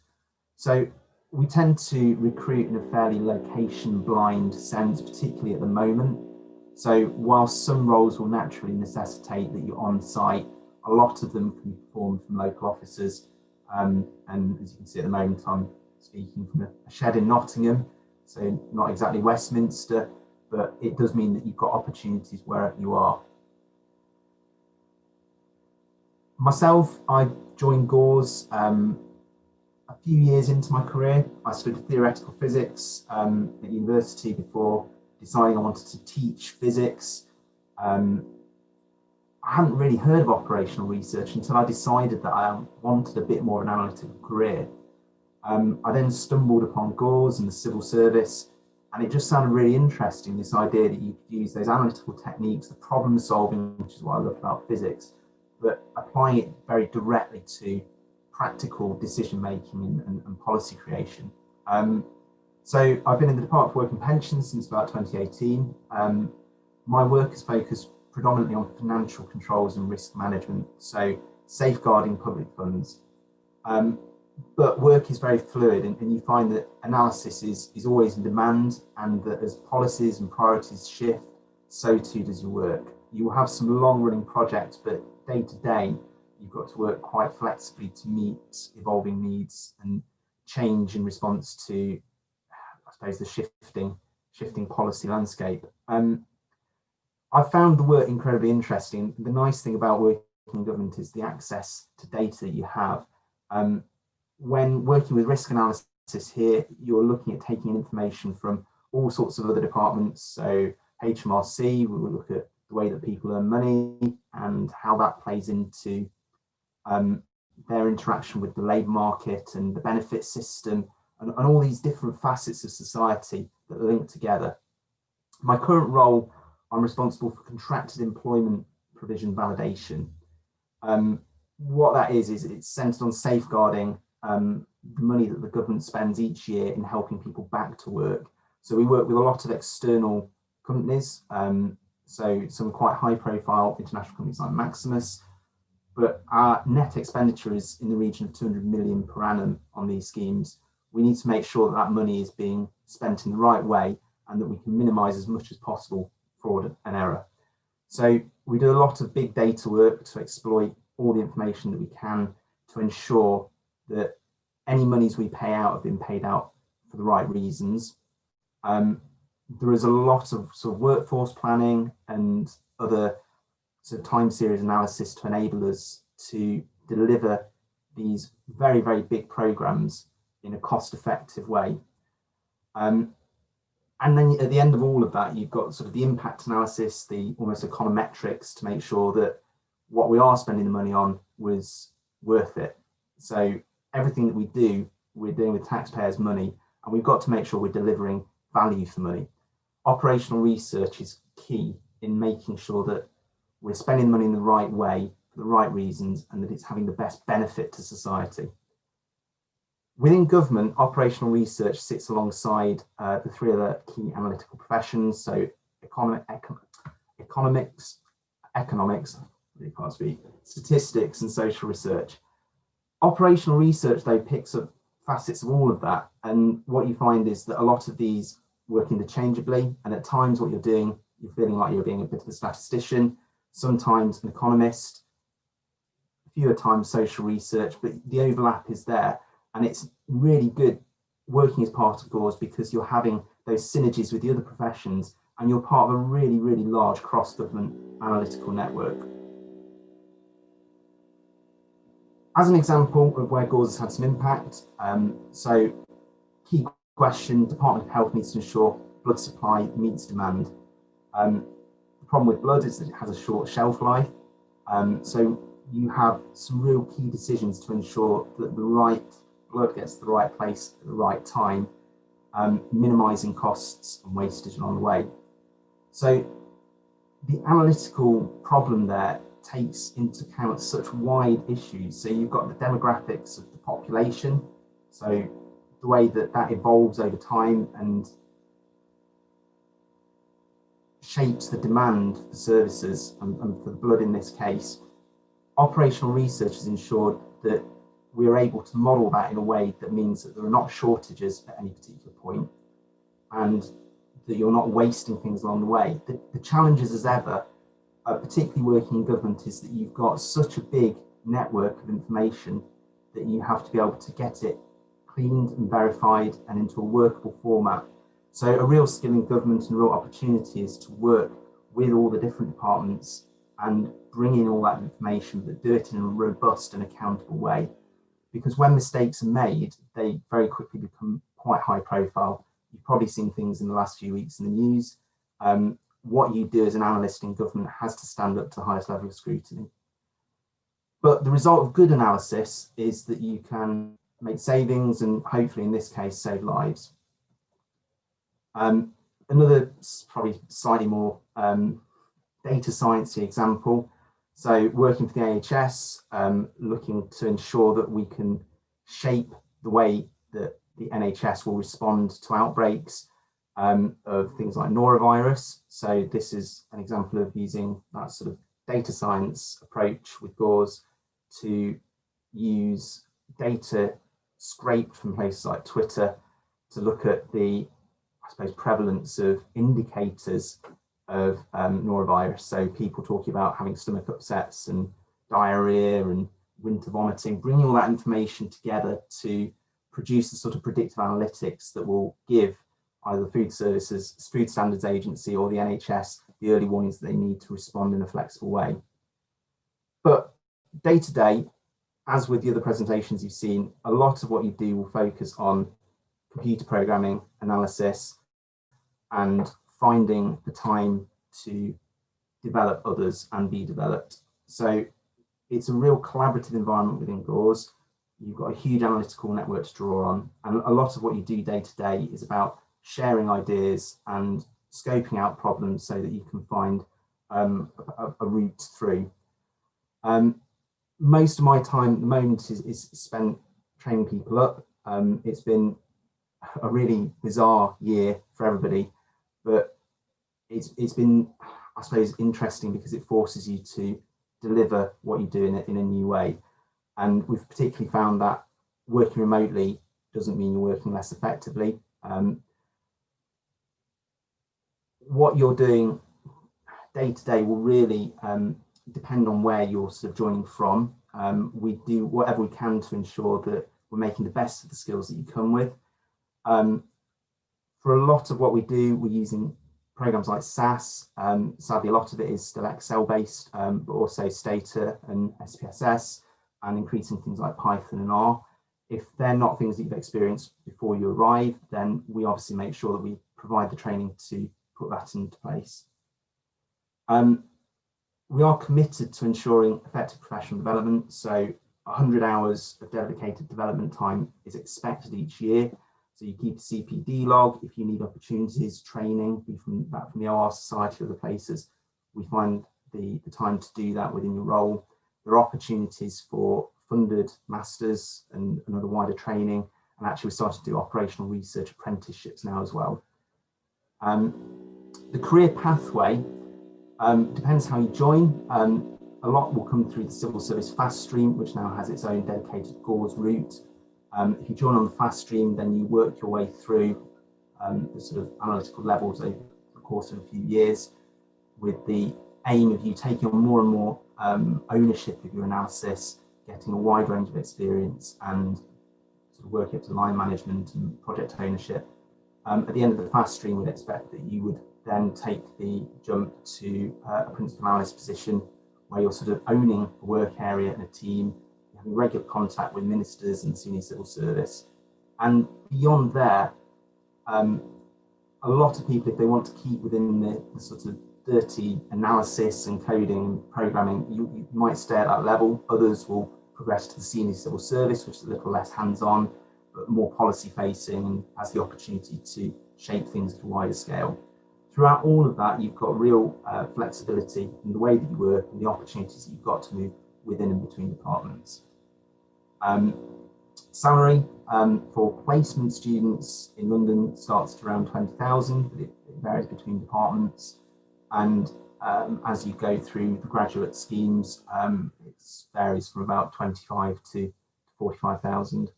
So we tend to recruit in a fairly location blind sense, particularly at the moment. So whilst some roles will naturally necessitate that you're on site, a lot of them can be performed from local offices. And as you can see at the moment, I'm speaking from a shed in Nottingham, so not exactly Westminster, but it does mean that you've got opportunities wherever you are. Myself, I joined GORS a few years into my career. I studied theoretical physics at university before deciding I wanted to teach physics. I hadn't really heard of operational research until I decided that I wanted a bit more of an analytical career. I then stumbled upon GORS and the civil service, and it just sounded really interesting, this idea that you could use those analytical techniques, the problem solving, which is what I love about physics, but applying it very directly to practical decision making and policy creation. So I've been in the Department for Work and Pensions since about 2018. My work is focused predominantly on financial controls and risk management, so safeguarding public funds. But work is very fluid, and you find that analysis is always in demand, and that as policies and priorities shift, so too does your work. You will have some long running projects, but day to day, you've got to work quite flexibly to meet evolving needs and change in response to, I suppose, the shifting policy landscape. I found the work incredibly interesting. The nice thing about working in government is the access to data that you have. When working with risk analysis here, you're looking at taking information from all sorts of other departments. So HMRC, we will look at the way that people earn money and how that plays into their interaction with the labour market and the benefit system and all these different facets of society that are linked together. My current role, I'm responsible for contracted employment provision validation. What that is it's centred on safeguarding the money that the government spends each year in helping people back to work. So we work with a lot of external companies, so some quite high profile international companies like Maximus, but our net expenditure is in the region of 200 million per annum on these schemes. We need to make sure that that money is being spent in the right way and that we can minimise as much as possible fraud and error. So we do a lot of big data work to exploit all the information that we can to ensure that any monies we pay out have been paid out for the right reasons. There is a lot of sort of workforce planning and other sort of time series analysis to enable us to deliver these very, very big programs in a cost-effective way. And then at the end of all of that, you've got sort of the impact analysis, the almost econometrics to make sure that what we are spending the money on was worth it. So everything that we do, we're doing with taxpayers' money, and we've got to make sure we're delivering value for money. Operational research is key in making sure that we're spending money in the right way, for the right reasons, and that it's having the best benefit to society. Within government, operational research sits alongside the three other key analytical professions, so economics, really can't speak, statistics and social research. Operational research, though, picks up facets of all of that, and what you find is that a lot of these work interchangeably, and at times what you're doing, you're feeling like you're being a bit of a statistician, sometimes an economist, fewer times social research, but the overlap is there. And it's really good working as part of GORS because you're having those synergies with the other professions and you're part of a really, really large cross-government analytical network. As an example of where GORS has had some impact, so key question, Department of Health needs to ensure blood supply meets demand. The problem with blood is that it has a short shelf life. So you have some real key decisions to ensure that the right blood gets to the right place at the right time, minimising costs and wastage along the way. So the analytical problem there takes into account such wide issues. So you've got the demographics of the population, so the way that that evolves over time and shapes the demand for services and for the blood in this case. Operational research has ensured that we are able to model that in a way that means that there are not shortages at any particular point and that you're not wasting things along the way. The challenges as ever, particularly working in government, is that you've got such a big network of information that you have to be able to get it cleaned and verified and into a workable format. So a real skill in government and a real opportunity is to work with all the different departments and bring in all that information, but do it in a robust and accountable way. Because when mistakes are made, they very quickly become quite high profile. You've probably seen things in the last few weeks in the news. What you do as an analyst in government has to stand up to the highest level of scrutiny. But the result of good analysis is that you can make savings and hopefully in this case save lives. Another probably slightly more data sciencey example. So working for the AHS, looking to ensure that we can shape the way that the NHS will respond to outbreaks of things like Norovirus. So this is an example of using that sort of data science approach with GORS to use data scraped from places like Twitter to look at the, I suppose, prevalence of indicators of norovirus. So people talking about having stomach upsets and diarrhea and winter vomiting, bringing all that information together to produce the sort of predictive analytics that will give either the Food Services, Food Standards Agency or the NHS the early warnings that they need to respond in a flexible way. But day to day, as with the other presentations you've seen, a lot of what you do will focus on computer programming, analysis, and finding the time to develop others and be developed. So it's a real collaborative environment within GORS. You've got a huge analytical network to draw on, and a lot of what you do day to day is about sharing ideas and scoping out problems so that you can find a route through. Most of my time at the moment is spent training people up. It's been a really bizarre year for everybody, but it's been, I suppose, interesting because it forces you to deliver what you do in a new way. And we've particularly found that working remotely doesn't mean you're working less effectively. What you're doing day to day will really depend on where you're sort of joining from. We do whatever we can to ensure that we're making the best of the skills that you come with. For a lot of what we do, we're using programs like SAS. Sadly, a lot of it is still Excel based, but also Stata and SPSS, and increasing things like Python and R. If they're not things that you've experienced before you arrive, then we obviously make sure that we provide the training to put that into place. We are committed to ensuring effective professional development. So 100 hours of dedicated development time is expected each year. So you keep a CPD log. If you need opportunities, training, be from the OR Society or other places, we find the time to do that within your role. There are opportunities for funded masters and other wider training. And actually we started to do operational research apprenticeships now as well. The career pathway depends how you join. A lot will come through the civil service fast stream, which now has its own dedicated GORS route. If you join on the fast stream, then you work your way through the sort of analytical levels over the course of a few years, with the aim of you taking on more and more ownership of your analysis, getting a wide range of experience, and sort of working up to line management and project ownership. At the end of the fast stream, we'd expect that you would then take the jump to a principal analyst position, where you're sort of owning a work area and a team, having regular contact with ministers and senior civil service. And beyond there, a lot of people, if they want to keep within the sort of dirty analysis and coding and programming, you might stay at that level. Others will progress to the senior civil service, which is a little less hands-on, but more policy facing and has the opportunity to shape things at a wider scale. Throughout all of that, you've got real flexibility in the way that you work and the opportunities that you've got to move within and between departments. Salary for placement students in London starts at around 20,000, but it varies between departments. And as you go through the graduate schemes, it varies from about 25 to 45,000.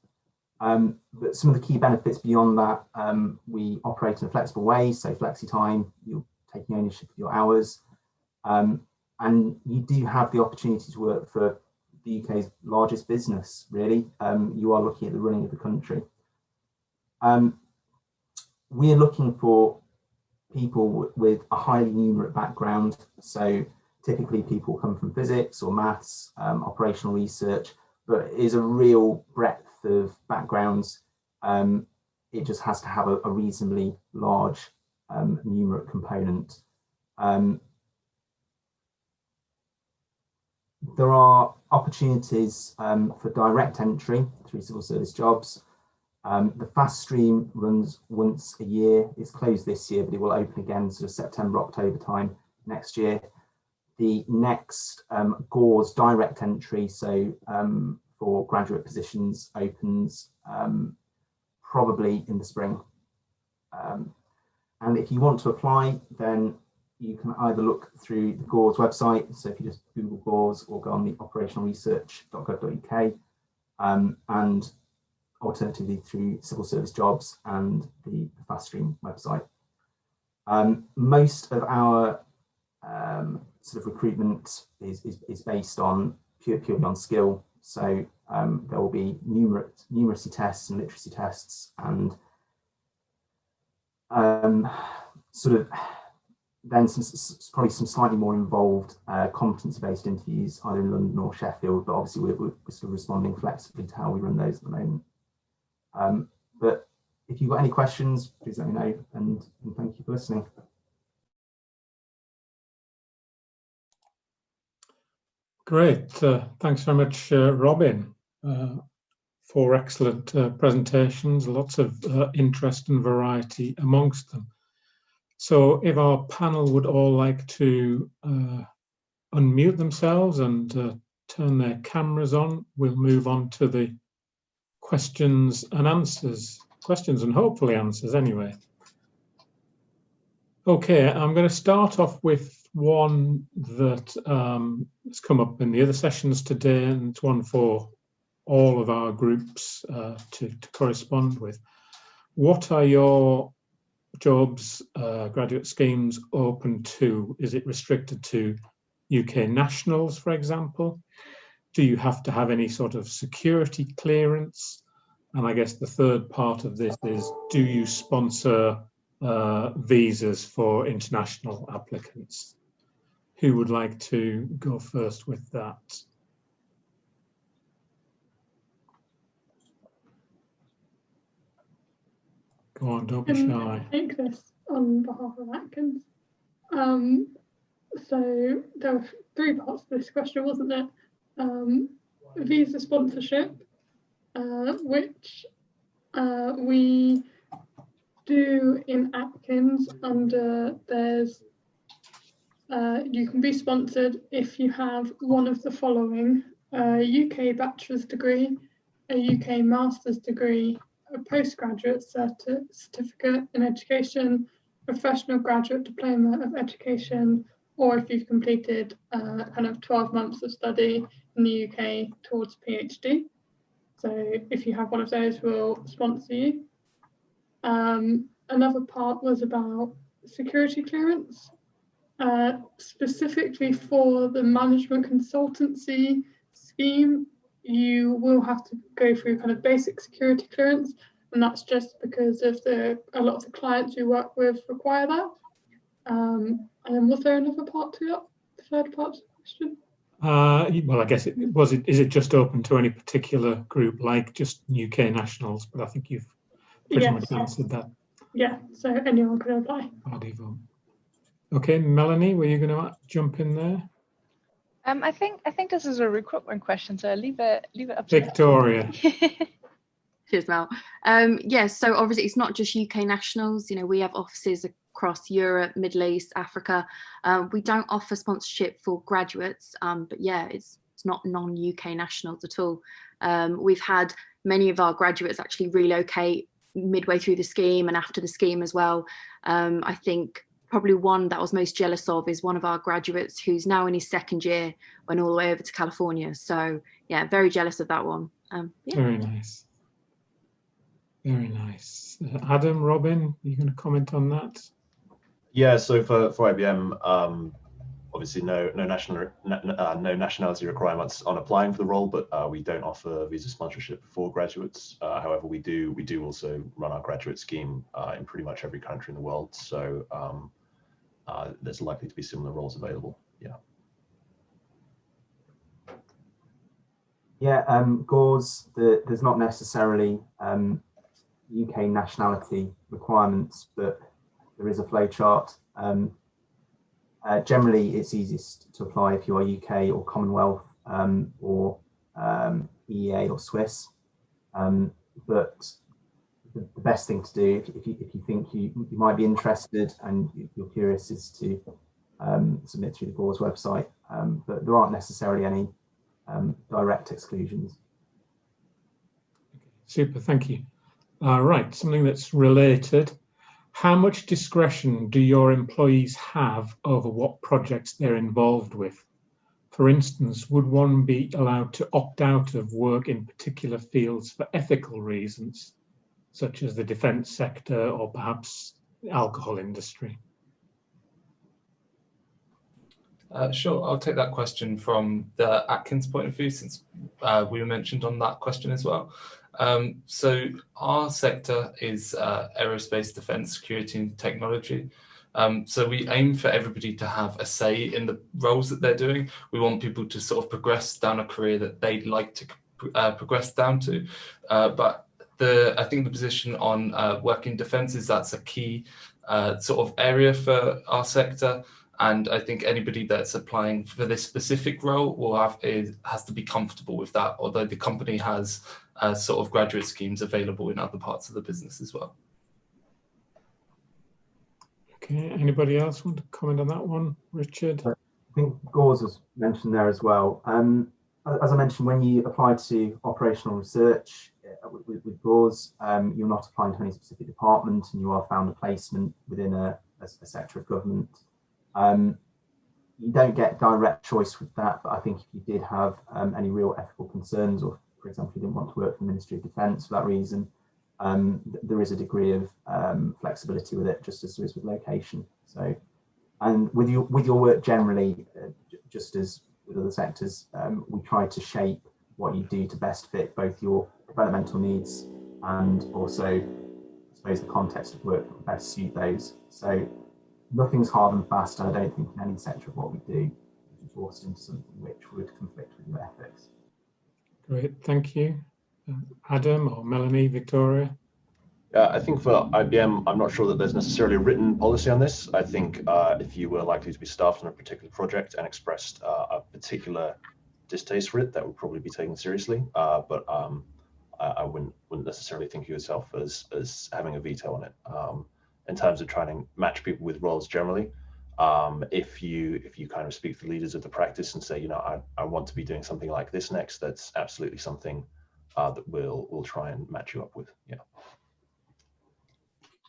But some of the key benefits beyond that, we operate in a flexible way, so flexi time, you're taking ownership of your hours, and you do have the opportunity to work for the UK's largest business, really. You are looking at the running of the country. We're looking for people with a highly numerate background, so typically people come from physics or maths, operational research, but it is a real breadth of backgrounds. It just has to have a reasonably large numerate component. There are opportunities for direct entry through civil service jobs. The fast stream runs once a year. It's closed this year, but it will open again sort of September, October time next year. The next GORS direct entry, so for graduate positions, opens probably in the spring. And if you want to apply, then you can either look through the GORS website, so if you just Google GORS, or go on the operationalresearch.gov.uk, and alternatively through civil service jobs and the fast stream website. Most of our sort of recruitment is based on purely on skill. So there will be numeracy tests and literacy tests, and sort of then probably some slightly more involved competency-based interviews, either in London or Sheffield, but obviously we're sort of responding flexibly to how we run those at the moment. But if you've got any questions, please let me know, and thank you for listening. Great. Thanks very much, Robin, for excellent presentations, lots of interest and variety amongst them. So if our panel would all like to unmute themselves and turn their cameras on, we'll move on to the questions and answers. Questions and hopefully answers anyway. Okay, I'm going to start off with one that has come up in the other sessions today, and it's one for all of our groups to correspond with. What are your jobs, graduate schemes open to? Is it restricted to UK nationals, for example? Do you have to have any sort of security clearance? And I guess the third part of this is, do you sponsor visas for international applicants? Who would like to go first with that? Go on, don't be shy. I take this on behalf of Atkins. So there were three parts to this question, wasn't there? Visa sponsorship, which we do in Atkins under you can be sponsored if you have one of the following: a UK bachelor's degree, a UK master's degree, a postgraduate certificate in education, professional graduate diploma of education, or if you've completed kind of 12 months of study in the UK towards PhD. So if you have one of those, we'll sponsor you. Another part was about security clearance, specifically for the management consultancy scheme. You will have to go through kind of basic security clearance, and that's just because of a lot of the clients we work with require that. And then was there another part to that? The third part of the question? Well, I guess is it just open to any particular group, like just UK nationals? But I think you've pretty much answered that. Yeah, so anyone can apply. By default. Okay, Melanie, were you going to jump in there? I think this is a recruitment question, so I'll leave it up to Victoria. Cheers, Mel. Yes, so obviously it's not just UK nationals. You know, we have offices across Europe, Middle East, Africa. We don't offer sponsorship for graduates, but yeah, it's not non-UK nationals at all. We've had many of our graduates actually relocate midway through the scheme and after the scheme as well. I think probably one that I was most jealous of is one of our graduates who's now in his second year, went all the way over to California. So yeah, very jealous of that one. Yeah. Very nice. Very nice. Adam, Robin, are you going to comment on that? Yeah, so for IBM, obviously no nationality requirements on applying for the role, but we don't offer visa sponsorship for graduates. However, we do also run our graduate scheme in pretty much every country in the world. So there's likely to be similar roles available. Yeah. Yeah, GORS, there's not necessarily UK nationality requirements, but there is a flowchart. Generally, it's easiest to apply if you are UK or Commonwealth or EEA or Swiss. But the best thing to do, if you think you might be interested and you're curious, is to submit through the GORS website. But there aren't necessarily any direct exclusions. Super, thank you. Right, something that's related. How much discretion do your employees have over what projects they're involved with? For instance, would one be allowed to opt out of work in particular fields for ethical reasons, such as the defence sector or perhaps the alcohol industry? Sure, I'll take that question from the Atkins point of view, since we were mentioned on that question as well. So our sector is aerospace, defence, security and technology. So we aim for everybody to have a say in the roles that they're doing. We want people to sort of progress down a career that they'd like to progress down to. But I think the position on working defence is that's a key sort of area for our sector. And I think anybody that's applying for this specific role has to be comfortable with that, although the company has sort of graduate schemes available in other parts of the business as well. Okay, anybody else want to comment on that one? Richard? I think GORS was mentioned there as well. As I mentioned, when you apply to operational research with GORS, you're not applying to any specific department and you are found a placement within a sector of government. You don't get direct choice with that, but I think if you did have any real ethical concerns, or for example, you didn't want to work for the Ministry of Defence for that reason, there is a degree of flexibility with it, just as there is with location. So, and with your work generally, just as with other sectors, we try to shape what you do to best fit both your developmental needs and also, I suppose, the context of work that will best suit those. So nothing's hard and fast, and I don't think in any sector of what we do is forced into something which would conflict with your ethics. Great, thank you. Adam or Melanie, Victoria? I think for IBM, I'm not sure that there's necessarily a written policy on this. I think if you were likely to be staffed on a particular project and expressed a particular distaste for it, that would probably be taken seriously. But I wouldn't necessarily think of yourself as having a veto on it. In terms of trying to match people with roles generally, if you kind of speak to the leaders of the practice and say, you know, I want to be doing something like this next, that's absolutely something that we'll try and match you up with. Yeah.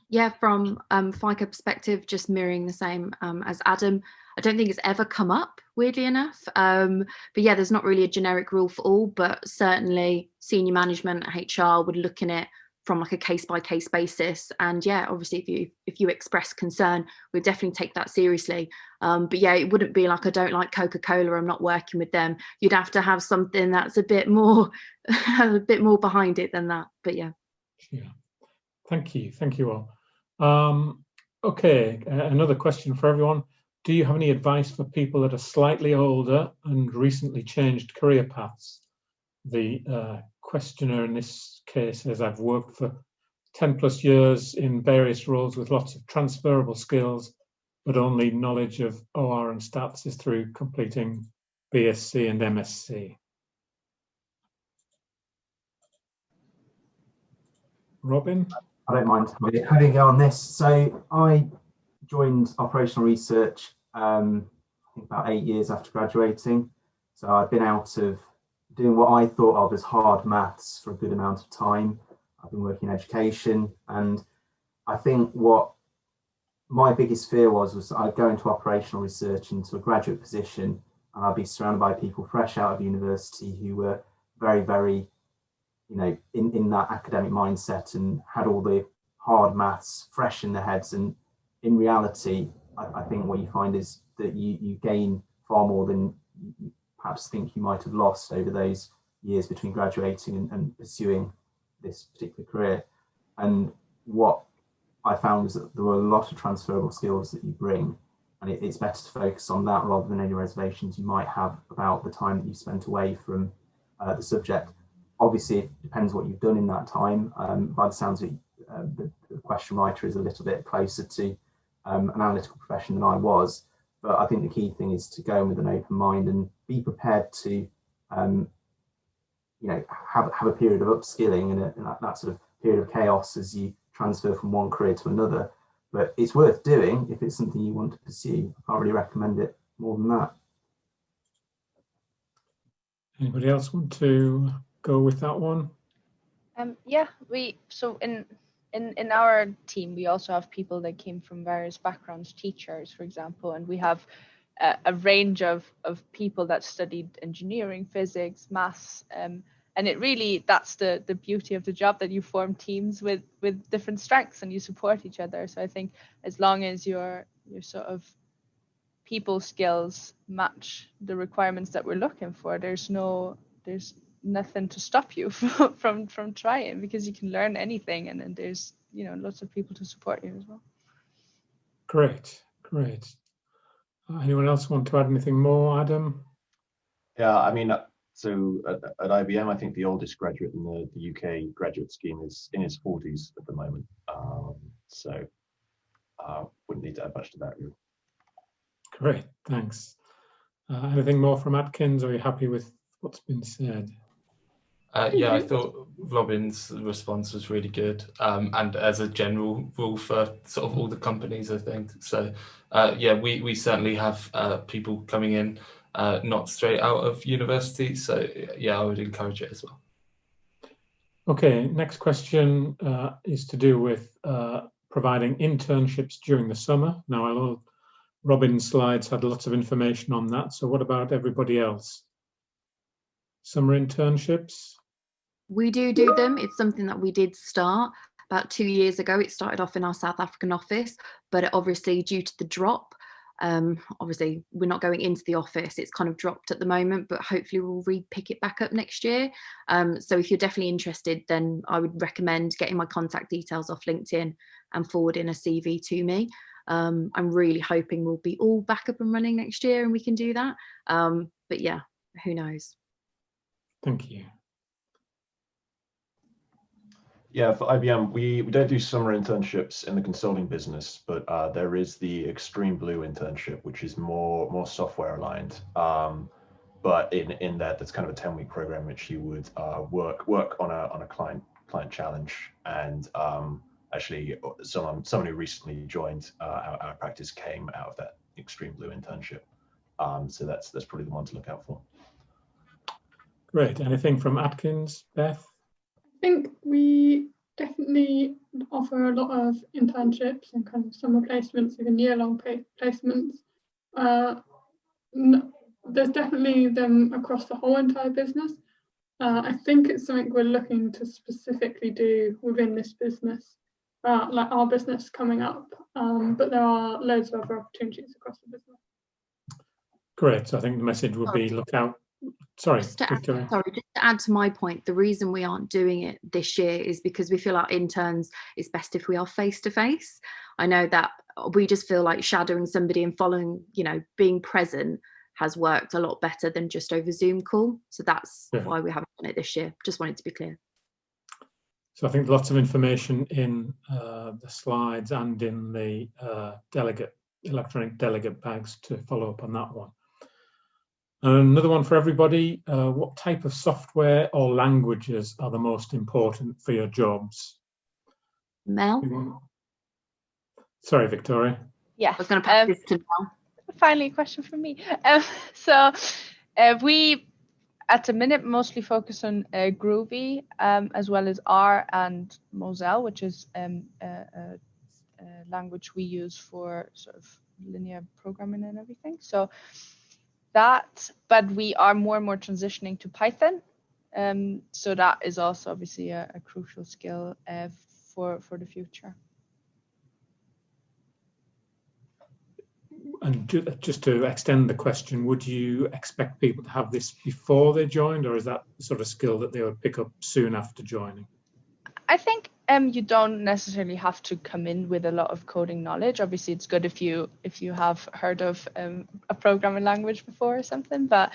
Yeah, from FICO perspective, just mirroring the same as Adam. I don't think it's ever come up, weirdly enough. But yeah, there's not really a generic rule for all, but certainly senior management, HR would look in it from like a case-by-case basis. And yeah, obviously if you express concern, we'd definitely take that seriously. But yeah, it wouldn't be like, I don't like Coca-Cola, I'm not working with them. You'd have to have something that's a bit more behind it than that. But yeah. Yeah, thank you all. Okay, another question for everyone. Do you have any advice for people that are slightly older and recently changed career paths? The questioner in this case says, I've worked for 10 plus years in various roles with lots of transferable skills, but only knowledge of OR and stats is through completing BSc and MSc. Robin? I don't mind having a go on this. So I joined operational research I think about 8 years after graduating. So I've been out of doing what I thought of as hard maths for a good amount of time. I've been working in education, and I think what my biggest fear was that I'd go into operational research into a graduate position and I'd be surrounded by people fresh out of university who were very, very, you know, in that academic mindset and had all the hard maths fresh in their heads. And in reality, I think what you find is that you gain far more than you perhaps think you might have lost over those years between graduating and pursuing this particular career. And what I found was that there were a lot of transferable skills that you bring, and it's better to focus on that rather than any reservations you might have about the time that you spent away from the subject. Obviously, it depends what you've done in that time. By the sounds of it, the question writer is a little bit closer to an analytical profession than I was. But I think the key thing is to go in with an open mind and be prepared to, you know, have a period of upskilling and that sort of period of chaos as you transfer from one career to another. But it's worth doing if it's something you want to pursue. I can't really recommend it more than that. Anybody else want to go with that one? Yeah, so in our team, we also have people that came from various backgrounds, teachers, for example, and we have a range of people that studied engineering, physics, maths, and it really, that's the beauty of the job, that you form teams with different strengths and you support each other. So I think as long as you're sort of people skills match the requirements that we're looking for, there's nothing to stop you from trying, because you can learn anything, and then there's lots of people to support you as well. Great. Anyone else want to add anything more, Adam? Yeah, I mean, so at IBM, I think the oldest graduate in the UK graduate scheme is in his 40s at the moment. So wouldn't need to add much to that, really. Great, thanks. Anything more from Atkins? Are you happy with what's been said? Yeah, I thought Robin's response was really good, and as a general rule for sort of all the companies, I think. So yeah, we certainly have people coming in not straight out of university. So yeah, I would encourage it as well. Okay, next question is to do with providing internships during the summer. Now, I know Robin's slides had lots of information on that. So what about everybody else? Summer internships? We do them. It's something that we did start about 2 years ago. It started off in our South African office, but obviously due to the drop, obviously we're not going into the office. It's kind of dropped at the moment, but hopefully we'll pick it back up next year. So if you're definitely interested, then I would recommend getting my contact details off LinkedIn and forwarding a CV to me. I'm really hoping we'll be all back up and running next year and we can do that. But yeah, who knows? Thank you. Yeah, for IBM, we don't do summer internships in the consulting business, but there is the Extreme Blue internship, which is more software aligned. But in that's kind of a 10-week program, which you would work on a client challenge. And actually, someone who recently joined our practice came out of that Extreme Blue internship. So that's probably the one to look out for. Great. Anything from Atkins, Beth? I think we definitely offer a lot of internships and kind of summer placements, even year-long placements. There's definitely them across the whole entire business. I think it's something we're looking to specifically do within this business, like our business coming up. But there are loads of other opportunities across the business. Great. So I think the message would be look out. Sorry, Victoria. Just to add to my point, the reason we aren't doing it this year is because we feel our interns, it's best if we are face-to-face. I know that we just feel like shadowing somebody and following, being present has worked a lot better than just over Zoom call. So that's why we haven't done it this year. Just wanted to be clear. So I think lots of information in the slides and in the electronic delegate bags to follow up on that one. Another one for everybody, what type of software or languages are the most important for your jobs? Mel? Sorry, Victoria. Yeah. I was going to pass this to Mel. Finally, a question from me. So we, at the minute, mostly focus on Groovy, as well as R and Moselle, which is a language we use for sort of linear programming and everything. So but we are more and more transitioning to Python. So that is also obviously a crucial skill for the future. And just to extend the question, would you expect people to have this before they joined, or is that the sort of skill that they would pick up soon after joining? I think you don't necessarily have to come in with a lot of coding knowledge. Obviously, it's good if you have heard of a programming language before or something. But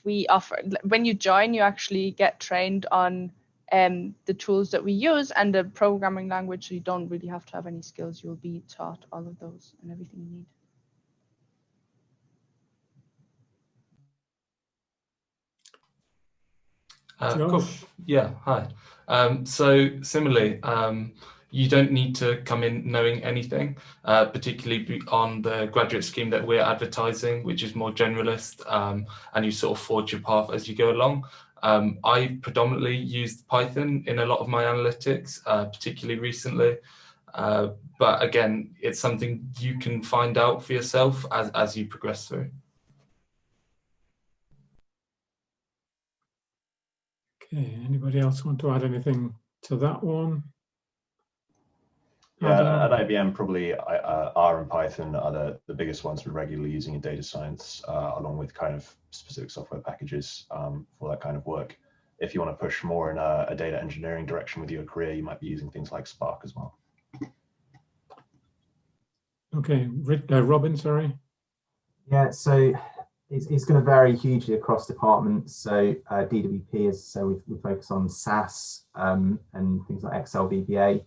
we offer, when you join, you actually get trained on the tools that we use and the programming language. So you don't really have to have any skills. You'll be taught all of those and everything you need. Cool. Yeah, hi. So similarly, you don't need to come in knowing anything, particularly on the graduate scheme that we're advertising, which is more generalist, and you sort of forge your path as you go along. I predominantly used Python in a lot of my analytics, particularly recently. But again, it's something you can find out for yourself as you progress through. Okay, anybody else want to add anything to that one? Yeah, at IBM, probably R and Python are the biggest ones we're regularly using in data science, along with kind of specific software packages for that kind of work. If you want to push more in a data engineering direction with your career, you might be using things like Spark as well. Okay, Robin, sorry. Yeah, so it's going to vary hugely across departments. So DWP is, so we focus on SAS and things like Excel, VBA.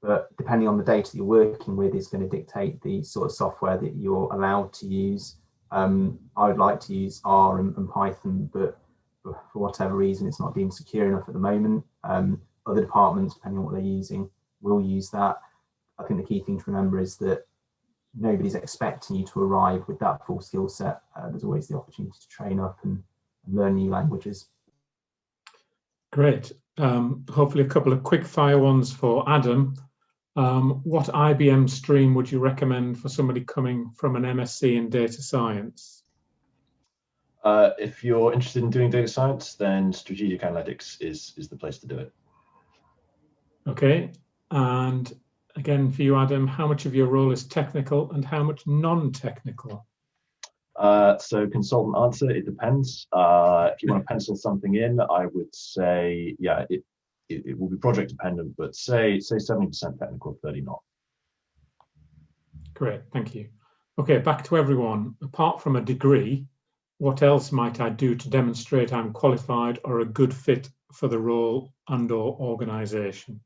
But depending on the data that you're working with is going to dictate the sort of software that you're allowed to use. I would like to use R and Python, but for whatever reason, it's not deemed secure enough at the moment. Other departments, depending on what they're using, will use that. I think the key thing to remember is that nobody's expecting you to arrive with that full skill set. There's always the opportunity to train up and learn new languages. Great. Hopefully a couple of quick fire ones for Adam. What IBM stream would you recommend for somebody coming from an MSc in data science? If you're interested in doing data science, then strategic analytics is the place to do it. Okay. And again, for you, Adam, how much of your role is technical and how much non-technical? So consultant answer, it depends. If you want to pencil something in, I would say, yeah, it will be project dependent, but say 70% technical, 30 not. Great, thank you. Okay, back to everyone. Apart from a degree, what else might I do to demonstrate I'm qualified or a good fit for the role and/or organisation?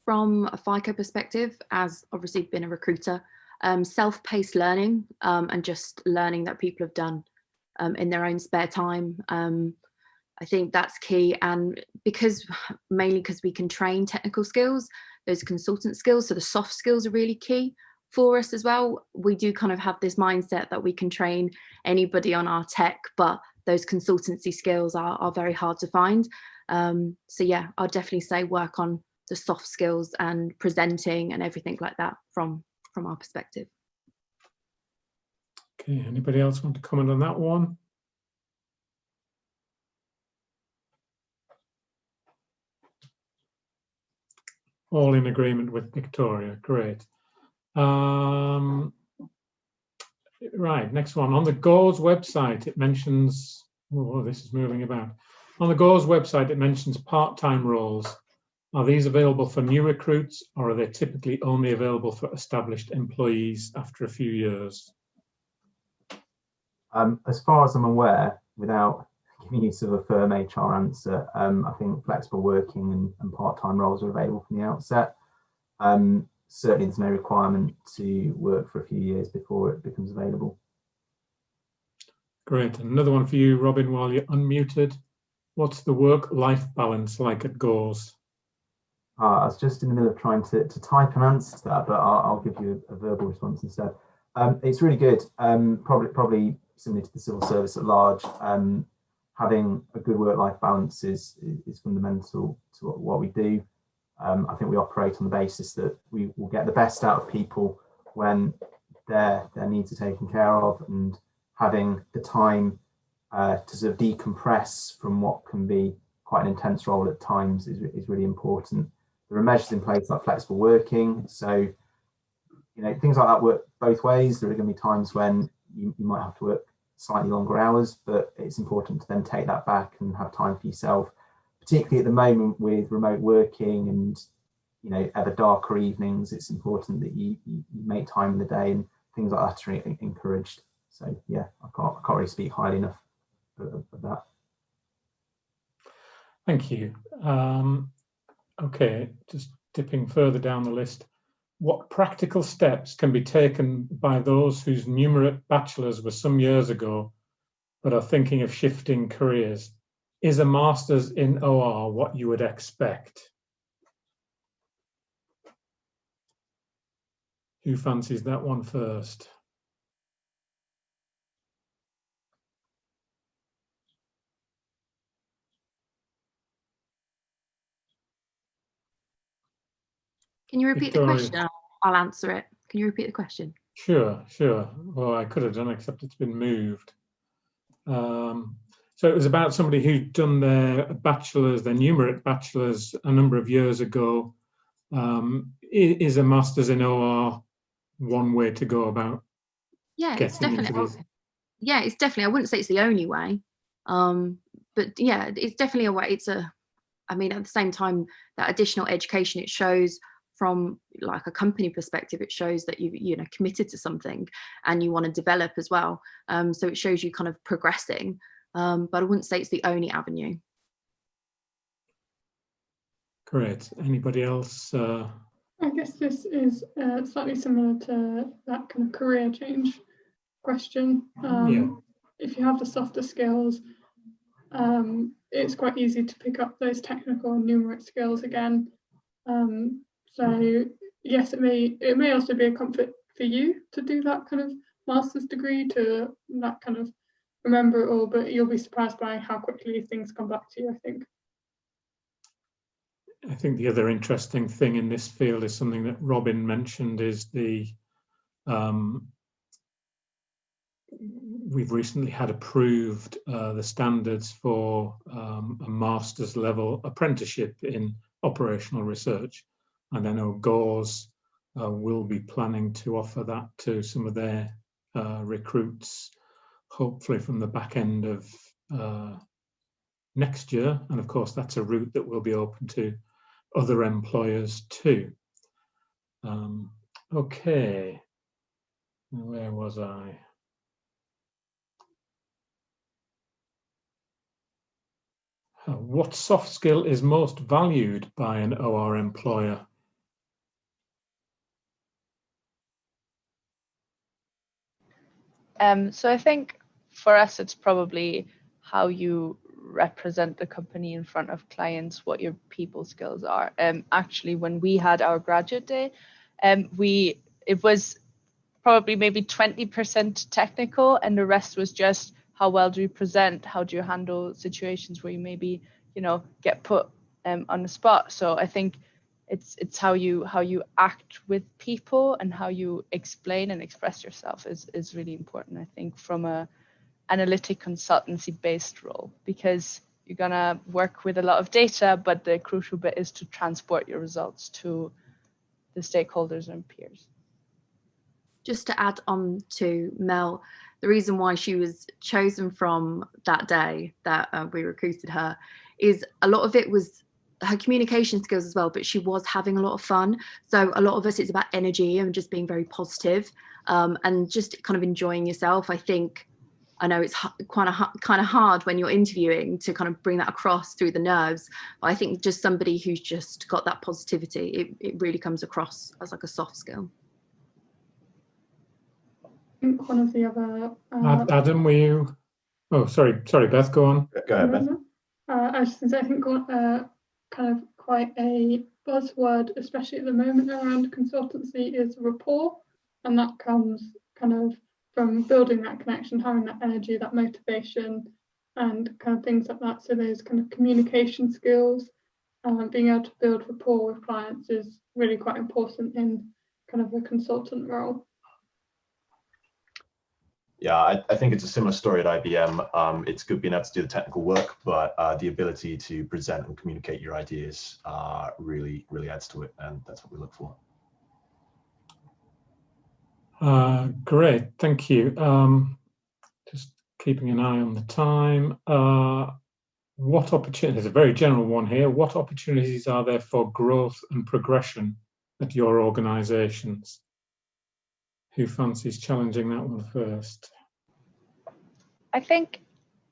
From a FICO perspective, as obviously been a recruiter, self-paced learning and just learning that people have done in their own spare time. I think that's key, and mainly because we can train technical skills, those consultant skills, so the soft skills are really key for us as well. We do kind of have this mindset that we can train anybody on our tech, but those consultancy skills are very hard to find. So yeah, I'll definitely say work on the soft skills and presenting and everything like that from our perspective. Okay, anybody else want to comment on that one? All in agreement with Victoria, great. Right, next one. On the GORS website, it mentions, oh, this is moving about. On the GORS website, it mentions part-time roles. Are these available for new recruits, or are they typically only available for established employees after a few years? As far as I'm aware, without giving you sort of a firm HR answer, I think flexible working and part-time roles are available from the outset. Certainly there's no requirement to work for a few years before it becomes available. Great. Another one for you, Robin, while you're unmuted. What's the work-life balance like at GORS? I was just in the middle of trying to type an answer to that, but I'll give you a verbal response instead. It's really good. Probably similar to the civil service at large. Having a good work-life balance is fundamental to what we do. I think we operate on the basis that we will get the best out of people when their needs are taken care of, and having the time to sort of decompress from what can be quite an intense role at times is really important. There are measures in place like flexible working, so things like that work both ways. There are going to be times when you might have to work slightly longer hours, but it's important to then take that back and have time for yourself, particularly at the moment with remote working and ever darker evenings. It's important that you make time in the day, and things like that are encouraged. So yeah, I can't really speak highly enough of that. Thank you. Okay, just dipping further down the list. What practical steps can be taken by those whose numerate bachelors were some years ago, but are thinking of shifting careers? Is a master's in OR what you would expect? Who fancies that one first? Can you repeat Victoria. the question? I'll answer it. Can you repeat the question? Sure. Well, I could have done, except it's been moved. So it was about somebody who'd done their bachelor's, their numerate bachelor's, a number of years ago, Is a master's in OR one way to go about Yeah, it's getting into definitely. these? Yeah, it's definitely. I wouldn't say it's the only way, but yeah, it's definitely a way. It's a. I mean, at the same time, that additional education, it shows from like a company perspective, it shows that you know committed to something and you want to develop as well. So it shows you kind of progressing, but I wouldn't say it's the only avenue. Great. Anybody else? I guess this is slightly similar to that kind of career change question. If you have the softer skills, it's quite easy to pick up those technical and numeric skills again. So yes, it may also be a comfort for you to do that kind of master's degree, to that kind of remember it all, but you'll be surprised by how quickly things come back to you, I think. I think the other interesting thing in this field is something that Robin mentioned, is we've recently had approved the standards for a master's level apprenticeship in operational research. And I know GORS will be planning to offer that to some of their recruits, hopefully from the back end of next year. And of course, that's a route that will be open to other employers too. Okay, where was I? What soft skill is most valued by an OR employer? So I think for us, it's probably how you represent the company in front of clients, what your people skills are. Actually, when we had our graduate day, it was probably maybe 20% technical, and the rest was just how well do you present, how do you handle situations where you maybe, you know, get put on the spot. So I think it's how you act with people and how you explain and express yourself is really important, I think, from a analytic consultancy based role, because you're gonna work with a lot of data, but the crucial bit is to transport your results to the stakeholders and peers. Just to add on to Mel, the reason why she was chosen from that day that we recruited her is a lot of it was her communication skills as well, but she was having a lot of fun. So a lot of us, it's about energy and just being very positive, and just kind of enjoying yourself. I think, I know it's kind of hard when you're interviewing to kind of bring that across through the nerves, but I think just somebody who's just got that positivity, it really comes across as like a soft skill. I think one of the other Adam, were you? Oh, sorry, Beth, go on. Go ahead, Beth. I was just going to say, I think kind of quite a buzzword, especially at the moment around consultancy, is rapport, and that comes kind of from building that connection, having that energy, that motivation, and kind of things like that. So those kind of communication skills, being able to build rapport with clients is really quite important in kind of a consultant role. Yeah, I think it's a similar story at IBM. It's good being able to do the technical work, but the ability to present and communicate your ideas really adds to it, and that's what we look for. Great, thank you. Just keeping an eye on the time. What opportunities, a very general one here, what opportunities are there for growth and progression at your organisations? Who fancies challenging that one first? I think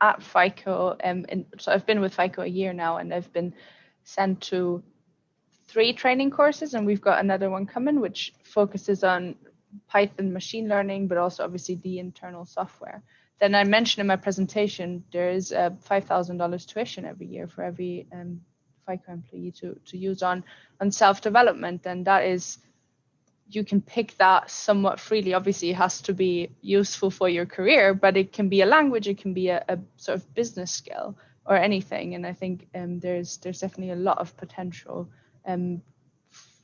at FICO, so I've been with FICO a year now, and I've been sent to 3 training courses, and we've got another one coming, which focuses on Python machine learning, but also obviously the internal software. Then I mentioned in my presentation, there is a $5,000 tuition every year for every FICO employee to use on self-development, and that is, you can pick that somewhat freely. Obviously, it has to be useful for your career, but it can be a language, it can be a sort of business skill or anything. And I think there's definitely a lot of potential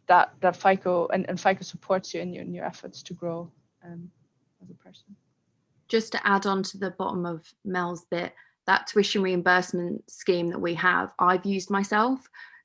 that FICO and FICO supports you in your efforts to grow as a person. Just to add on to the bottom of Mel's bit, that tuition reimbursement scheme that we have, I've used myself.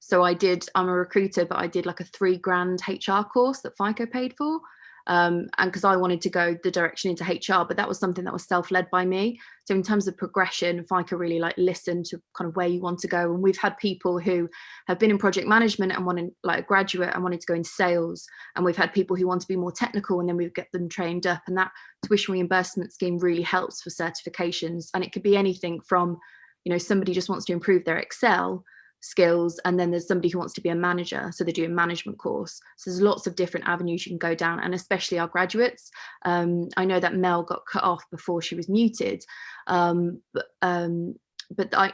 So I'm a recruiter, but I did like a £3,000 HR course that FICO paid for. And because I wanted to go the direction into HR, but that was something that was self-led by me. So in terms of progression, FICO really like listened to kind of where you want to go. And we've had people who have been in project management and wanted, like a graduate, and wanted to go into sales. And we've had people who want to be more technical, and then we get them trained up. And that tuition reimbursement scheme really helps for certifications. And it could be anything from, you know, somebody just wants to improve their Excel skills, and then there's somebody who wants to be a manager, so they do a management course. So there's lots of different avenues you can go down, and especially our graduates. I know that Mel got cut off before she was muted, but in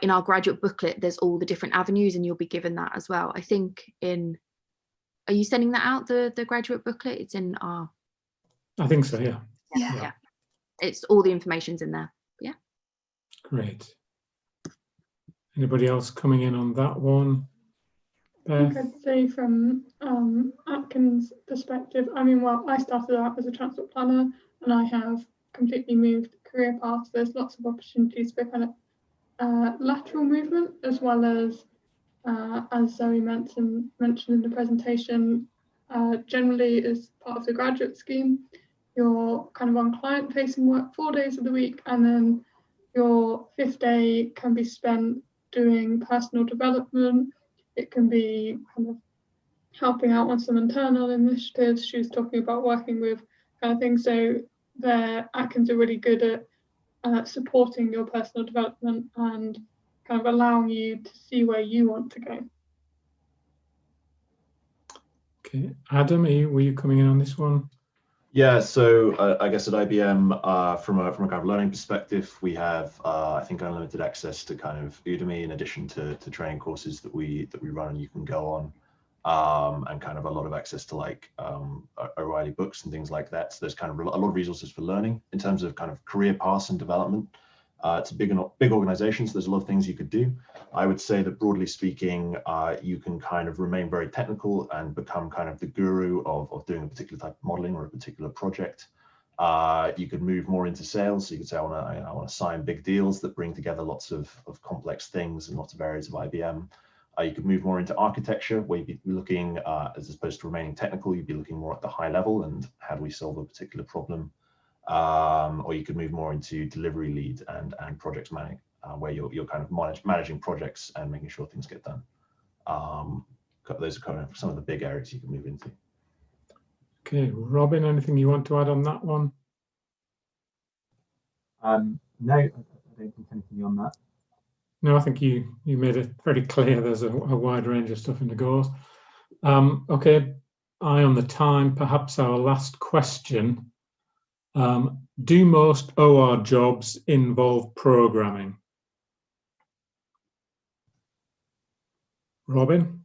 our graduate booklet there's all the different avenues, and you'll be given that as well. I think are you sending that out, the graduate booklet? It's in our, I think so, yeah. Yeah. It's all the information's in there. Yeah, great. Anybody else coming in on that one? I think I'd say from Atkins' perspective, I mean, well, I started out as a transport planner, and I have completely moved career paths. There's lots of opportunities for kind of lateral movement, as well as Zoe mentioned in the presentation, generally as part of the graduate scheme, you're kind of on client-facing work 4 days of the week, and then your 5th day can be spent doing personal development. It can be kind of helping out on some internal initiatives. She was talking about working with kind of things. So Atkins are really good at supporting your personal development and kind of allowing you to see where you want to go. Okay, Adam, were you coming in on this one? Yeah, so I guess at IBM, from a kind of learning perspective, we have I think unlimited access to kind of Udemy, in addition to training courses that we run and you can go on, and kind of a lot of access to like O'Reilly books and things like that. So there's kind of a lot of resources for learning in terms of kind of career paths and development. It's a big organization, so there's a lot of things you could do. I would say that broadly speaking, you can kind of remain very technical and become kind of the guru of doing a particular type of modeling or a particular project. You could move more into sales. So you could say, I want to sign big deals that bring together lots of complex things and lots of areas of IBM. You could move more into architecture, where you'd be looking, as opposed to remaining technical, you'd be looking more at the high level and how do we solve a particular problem. Or you could move more into delivery lead and project managing, where you're kind of managing projects and making sure things get done. Those are kind of some of the big areas you can move into. Okay, Robin, anything you want to add on that one? No, I don't think anything on that. No, I think you made it very clear there's a wide range of stuff in the GORS. Okay, eye on the time, perhaps our last question. Do most OR jobs involve programming? Robin?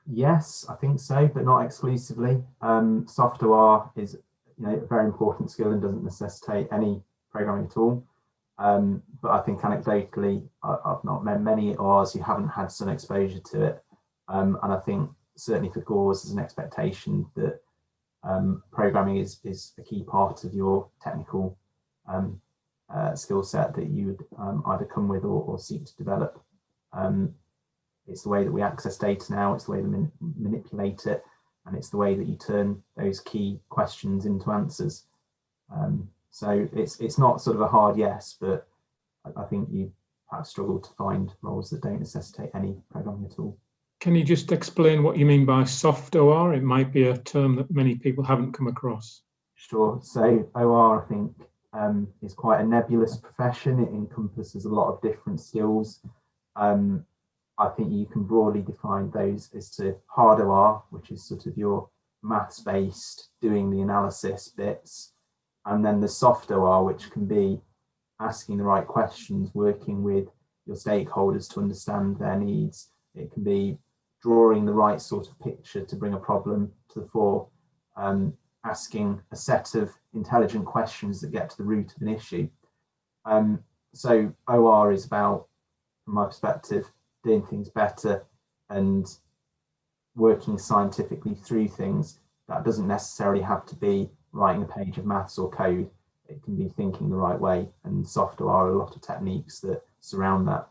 Yes, I think so, but not exclusively. Soft OR is, a very important skill and doesn't necessitate any programming at all. But I think anecdotally, I've not met many ORs who haven't had some exposure to it. And I think certainly for GORS, there's an expectation that programming is a key part of your technical skill set that you would either come with or seek to develop. It's the way that we access data now, it's the way we manipulate it, and it's the way that you turn those key questions into answers. So it's not sort of a hard yes, but I think you perhaps struggle to find roles that don't necessitate any programming at all. Can you just explain what you mean by soft OR? It might be a term that many people haven't come across. Sure. So OR, I think, is quite a nebulous profession. It encompasses a lot of different skills. I think you can broadly define those as to hard OR, which is sort of your maths-based, doing the analysis bits. And then the soft OR, which can be asking the right questions, working with your stakeholders to understand their needs. It can be drawing the right sort of picture to bring a problem to the fore, asking a set of intelligent questions that get to the root of an issue. So OR is about, from my perspective, doing things better and working scientifically through things. That doesn't necessarily have to be writing a page of maths or code. It can be thinking the right way, and soft OR are a lot of techniques that surround that.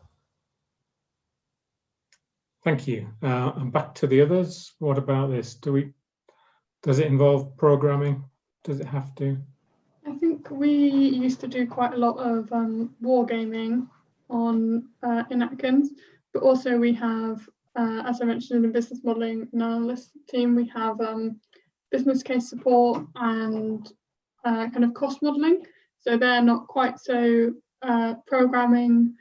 Thank you. And back to the others. What about this? Does it involve programming? Does it have to? I think we used to do quite a lot of wargaming on in Atkins, but also we have, as I mentioned in the business modelling and analyst team, we have business case support and kind of cost modelling. So they're not quite so programming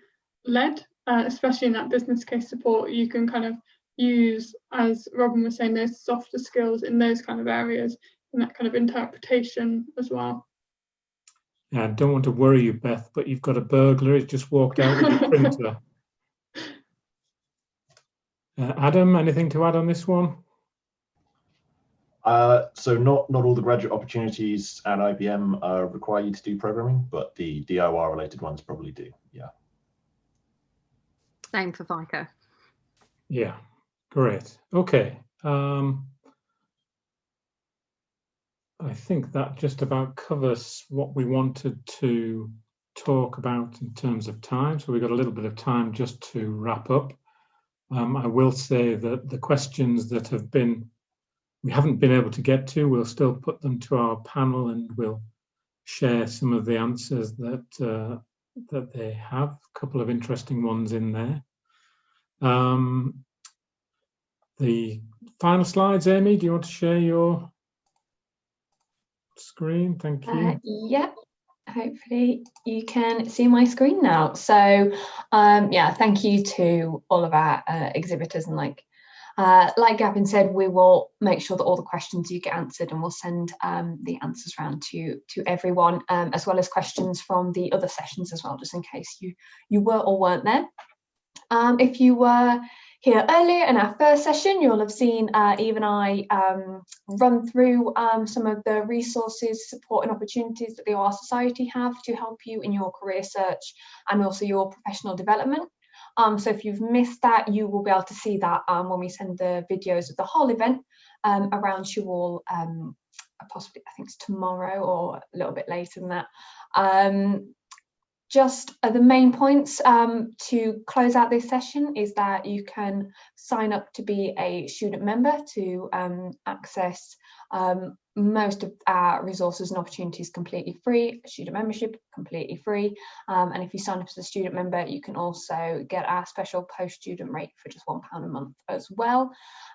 led, especially in that business case support. You can kind of use, as Robin was saying, those softer skills in those kind of areas, and that kind of interpretation as well. Yeah, I don't want to worry you, Beth, but you've got a burglar. He's just walked out with your printer. Adam, anything to add on this one? So not all the graduate opportunities at IBM require you to do programming, but the DIY related ones probably do. Yeah. Same for FICO. Yeah, great. Okay. I think that just about covers what we wanted to talk about in terms of time. So we've got a little bit of time just to wrap up. I will say that the questions that we haven't been able to get to, we'll still put them to our panel and we'll share some of the answers that they have. A couple of interesting ones in there. The final slides, Amy, do you want to share your screen? Thank you. Yeah, hopefully you can see my screen now. So yeah, thank you to all of our exhibitors, and like Gavin said, we will make sure that all the questions do get answered, and we'll send the answers around to everyone, as well as questions from the other sessions as well, just in case you were or weren't there. If you were here earlier in our first session, you'll have seen Eve and I run through some of the resources, support and opportunities that the OR Society have to help you in your career search and also your professional development. So if you've missed that, you will be able to see that when we send the videos of the whole event around to you all, possibly I think it's tomorrow or a little bit later than that. Just the main points to close out this session is that you can sign up to be a student member to access most of our resources and opportunities completely free. Student membership completely free, and if you sign up as a student member, you can also get our special post-student rate for just £1 a month as well.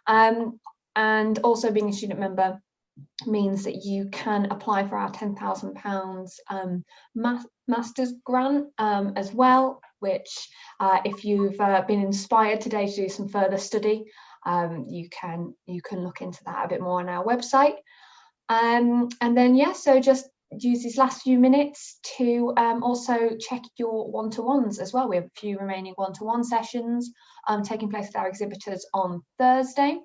And also being a student member means that you can apply for our £10,000 master's grant as well, which if you've been inspired today to do some further study, you can look into that a bit more on our website. And then yeah, so just use these last few minutes to also check your one-to-ones as well. We have a few remaining one-to-one sessions taking place with our exhibitors on Thursday.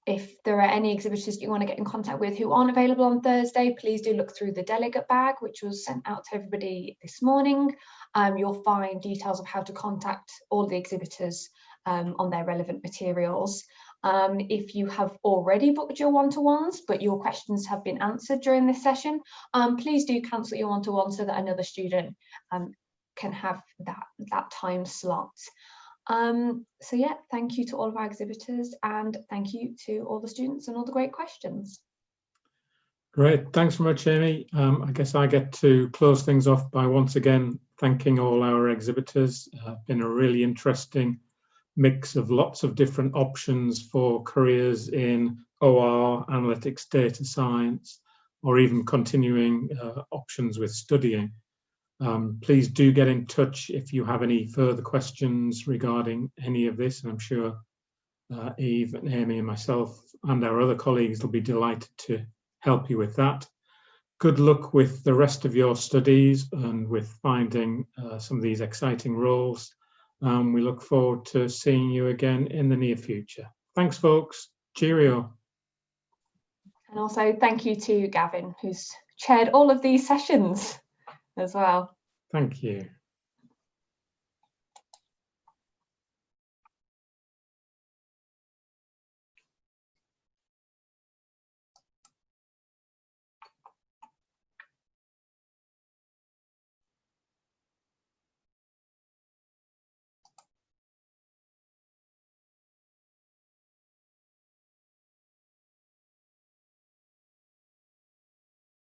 If there are any exhibitors you want to get in contact with who aren't available on Thursday, please do look through the delegate bag, which was sent out to everybody this morning. You'll find details of how to contact all the exhibitors on their relevant materials. If you have already booked your one-to-ones, but your questions have been answered during this session, please do cancel your one-to-one so that another student can have that time slot. So yeah, thank you to all of our exhibitors, and thank you to all the students and all the great questions. Great, thanks very much, Amy. I guess I get to close things off by once again thanking all our exhibitors. Been a really interesting mix of lots of different options for careers in OR, analytics, data science, or even continuing options with studying. Please do get in touch if you have any further questions regarding any of this, and I'm sure Eve and Amy and myself and our other colleagues will be delighted to help you with that. Good luck with the rest of your studies and with finding some of these exciting roles. We look forward to seeing you again in the near future. Thanks, folks. Cheerio. And also thank you to Gavin, who's chaired all of these sessions as well. Thank you.